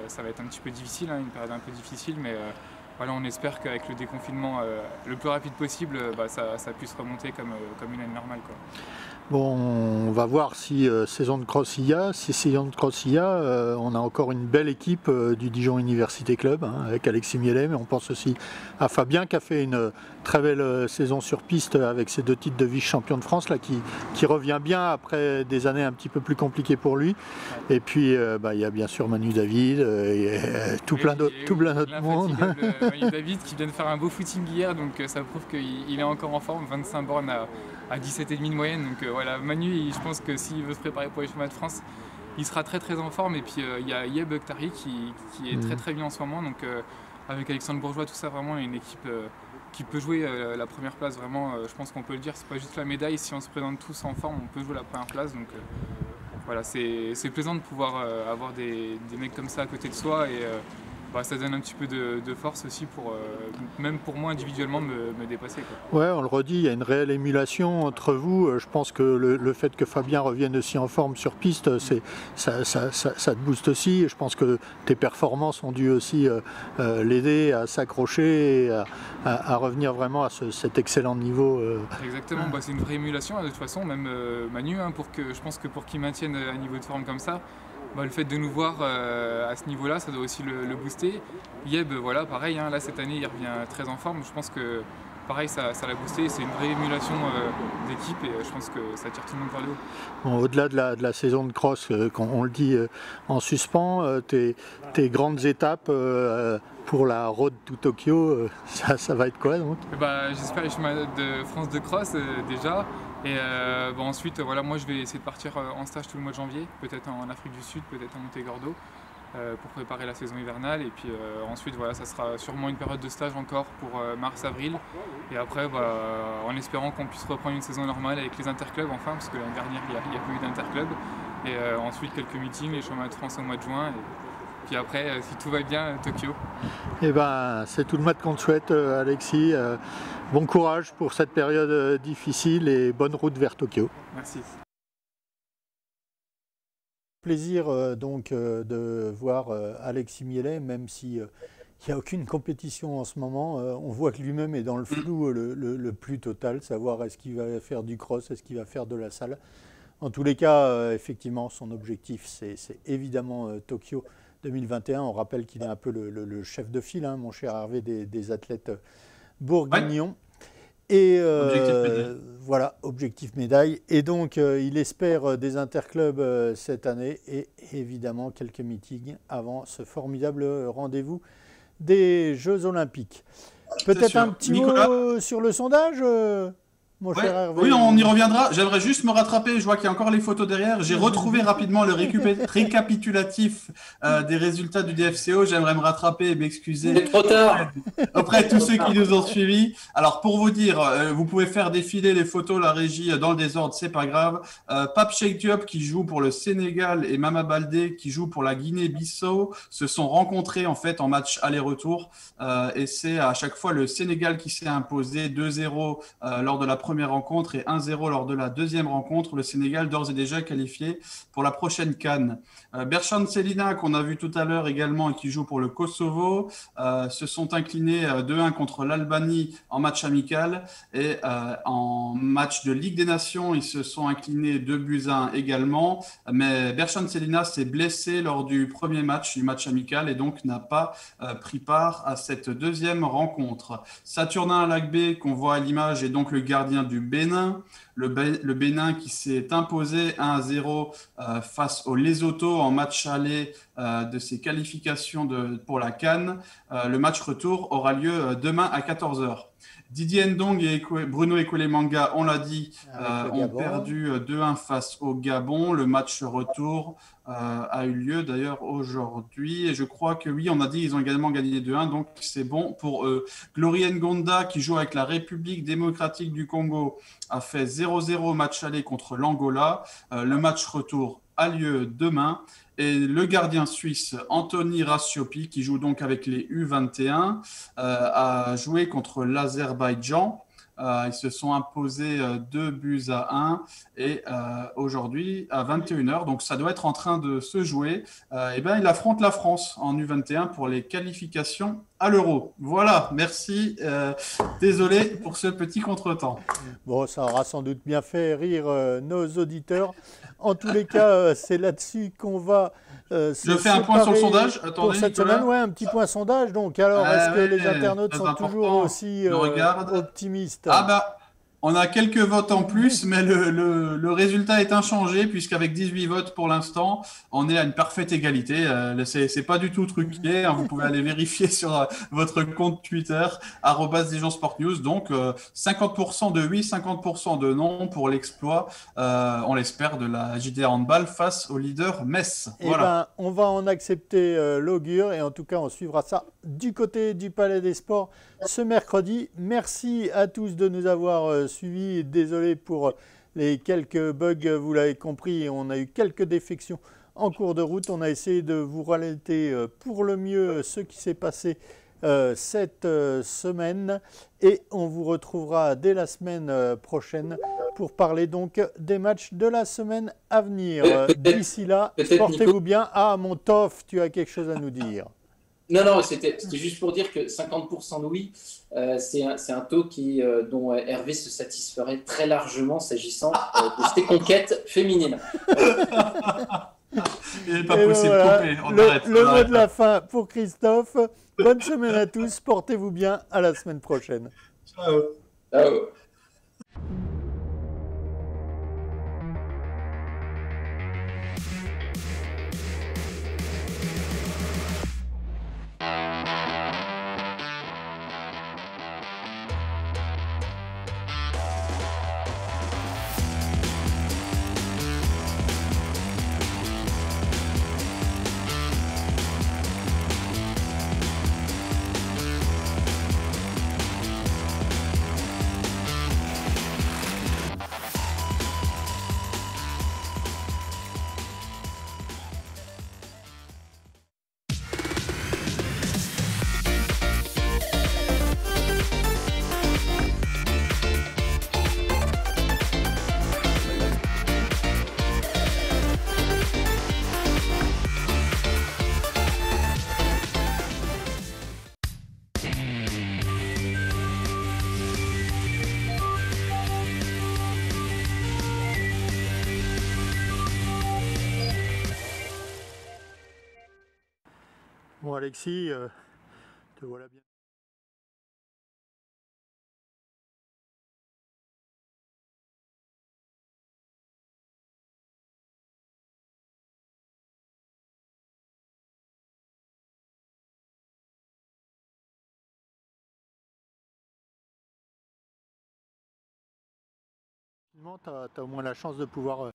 G: ça va être un petit peu difficile, une période un peu difficile, mais on espère qu'avec le déconfinement le plus rapide possible, ça puisse remonter comme une année normale, quoi.
A: Bon, on va voir si saison de cross il y a. Si saison de cross il y a, on a encore une belle équipe du Dijon Université Club avec Alexis Mielet, mais on pense aussi à Fabien qui a fait une très belle saison sur piste avec ses 2 titres de vice-champion de France là, qui revient bien après des années un petit peu plus compliquées pour lui. Et puis il y a bien sûr Manu David et tout plein d'autres monde.
G: Manu David qui vient de faire un beau footing hier, donc ça prouve qu'il est encore en forme. 25 bornes à 17,5 de moyenne. Donc Manu, je pense que s'il veut se préparer pour les championnats de France, il sera très très en forme. Et puis il y a Yeb Khtari qui est très très bien en ce moment. Donc avec Alexandre Bourgeois, tout ça, vraiment une équipe qui peut jouer la première place. Vraiment, je pense qu'on peut le dire, c'est pas juste la médaille. Si on se présente tous en forme, on peut jouer la première place. Donc c'est plaisant de pouvoir avoir des mecs comme ça à côté de soi. Et ça donne un petit peu de force aussi même pour moi individuellement me dépasser, quoi.
A: Ouais, on le redit, il y a une réelle émulation entre vous. Je pense que le fait que Fabien revienne aussi en forme sur piste, ça te booste aussi. Et je pense que tes performances ont dû aussi l'aider à s'accrocher et à revenir vraiment à cet excellent niveau.
G: Exactement, c'est une vraie émulation de toute façon, même Manu, je pense que pour qu'il maintienne un niveau de forme comme ça, le fait de nous voir à ce niveau-là, ça doit aussi le booster. Yeb, pareil, là cette année il revient très en forme. Je pense que pareil, ça l'a boosté. C'est une vraie émulation d'équipe et je pense que ça tire tout le monde vers le haut.
A: Bon, au-delà de la saison de cross, quand on le dit en suspens, tes grandes étapes pour la Road to Tokyo, ça va être quoi donc?
G: J'espère les chemins de France de cross déjà. Et ensuite, moi je vais essayer de partir en stage tout le mois de janvier, peut-être en Afrique du Sud, peut-être à Montegordo, pour préparer la saison hivernale. Et puis ensuite, ça sera sûrement une période de stage encore pour mars-avril. Et après, en espérant qu'on puisse reprendre une saison normale avec les interclubs enfin, parce que l'année dernière, il n'y a pas eu d'interclub. Et ensuite, quelques meetings, les championnats de France au mois de juin. Puis après, si tout va bien, Tokyo.
A: C'est tout le match qu'on te souhaite, Alexis. Bon courage pour cette période difficile et bonne route vers Tokyo.
G: Merci.
A: Plaisir de voir Alexis Mielet, même si il n'y a aucune compétition en ce moment. On voit que lui-même est dans le flou le plus total, savoir est-ce qu'il va faire du cross, est-ce qu'il va faire de la salle. En tous les cas, effectivement, son objectif, c'est évidemment Tokyo 2021. On rappelle qu'il est un peu le chef de file, mon cher Hervé, des athlètes bourguignons. Ouais. Et objectif médaille. Et donc, il espère des interclubs cette année et évidemment quelques meetings avant ce formidable rendez-vous des Jeux Olympiques. Peut-être un petit mot sur le sondage, mon cher Hervé.
B: Oui, on y reviendra. J'aimerais juste me rattraper. Je vois qu'il y a encore les photos derrière. J'ai retrouvé rapidement le récapitulatif des résultats du DFCO. J'aimerais me rattraper et m'excuser.
C: C'est trop tard.
B: Auprès de tous ceux qui nous ont suivis. Alors, pour vous dire, vous pouvez faire défiler les photos, la régie, dans le désordre, c'est pas grave. Pape Cheikh Diop qui joue pour le Sénégal et Mama Baldé qui joue pour la Guinée-Bissau se sont rencontrés en fait en match aller-retour. Et c'est à chaque fois le Sénégal qui s'est imposé 2-0 lors de la première rencontre et 1-0 lors de la deuxième rencontre. Le Sénégal d'ores et déjà qualifié pour la prochaine CAN. Berchan Selina, qu'on a vu tout à l'heure également et qui joue pour le Kosovo, se sont inclinés 2-1 contre l'Albanie en match amical et en match de Ligue des Nations, ils se sont inclinés 2-1 également. Mais Berchan Selina s'est blessé lors du premier match, du match amical, et donc n'a pas pris part à cette deuxième rencontre. Saturnin Lagbe, qu'on voit à l'image, est donc le gardien du Bénin. Le Bénin qui s'est imposé 1-0 face au Lesotho en match aller de ses qualifications pour la CAN. Le match retour aura lieu demain à 14h. Didier Ndong et Bruno Ekolemanga, on l'a dit, ont perdu 2-1 face au Gabon. Le match retour a eu lieu d'ailleurs aujourd'hui. Et je crois que oui, on a dit ils ont également gagné 2-1, donc c'est bon pour eux. Glory Ngonda, qui joue avec la République démocratique du Congo, a fait 0-0 match aller contre l'Angola. Le match retour a lieu demain. Et le gardien suisse Anthony Rassiopi, qui joue donc avec les U21, a joué contre l'Azerbaïdjan. Ils se sont imposés 2-1 et aujourd'hui à 21h, donc ça doit être en train de se jouer. Il affronte la France en U21 pour les qualifications à l'Euro. Voilà, merci. Désolé pour ce petit contretemps.
A: Bon, ça aura sans doute bien fait rire nos auditeurs. En tous les cas, c'est là-dessus qu'on va
B: je fais un point sur le sondage. Attendez,
A: pour cette semaine, ouais, un petit point sondage. Donc, alors, est-ce que les internautes sont toujours aussi optimistes?
B: Ah bah, on a quelques votes en plus, mais le résultat est inchangé, puisqu'avec 18 votes pour l'instant, on est à une parfaite égalité. C'est pas du tout truqué, hein, vous pouvez aller vérifier sur votre compte Twitter, @DijonSportNews. Donc, 50% de oui, 50% de non pour l'exploit, on l'espère, de la JDR Handball face au leader Metz. Voilà.
A: On va en accepter l'augure, et en tout cas, on suivra ça du côté du Palais des Sports ce mercredi. Merci à tous de nous avoir suivis. Désolé pour les quelques bugs, vous l'avez compris, on a eu quelques défections en cours de route. On a essayé de vous relater pour le mieux ce qui s'est passé cette semaine, et on vous retrouvera dès la semaine prochaine pour parler donc des matchs de la semaine à venir. D'ici là, portez-vous bien. Ah, mon Toff, tu as quelque chose à nous dire?
C: Non, c'était juste pour dire que 50% de oui, c'est un taux dont Hervé se satisferait très largement s'agissant de ses conquêtes féminines.
B: Il n'est pas possible de couper.
A: Le mot de la fin pour Christophe. Bonne semaine à tous. Portez-vous bien. À la semaine prochaine.
B: Ciao.
C: Ciao.
A: Bon, Alexis, te voilà bien. tu as au moins la chance de pouvoir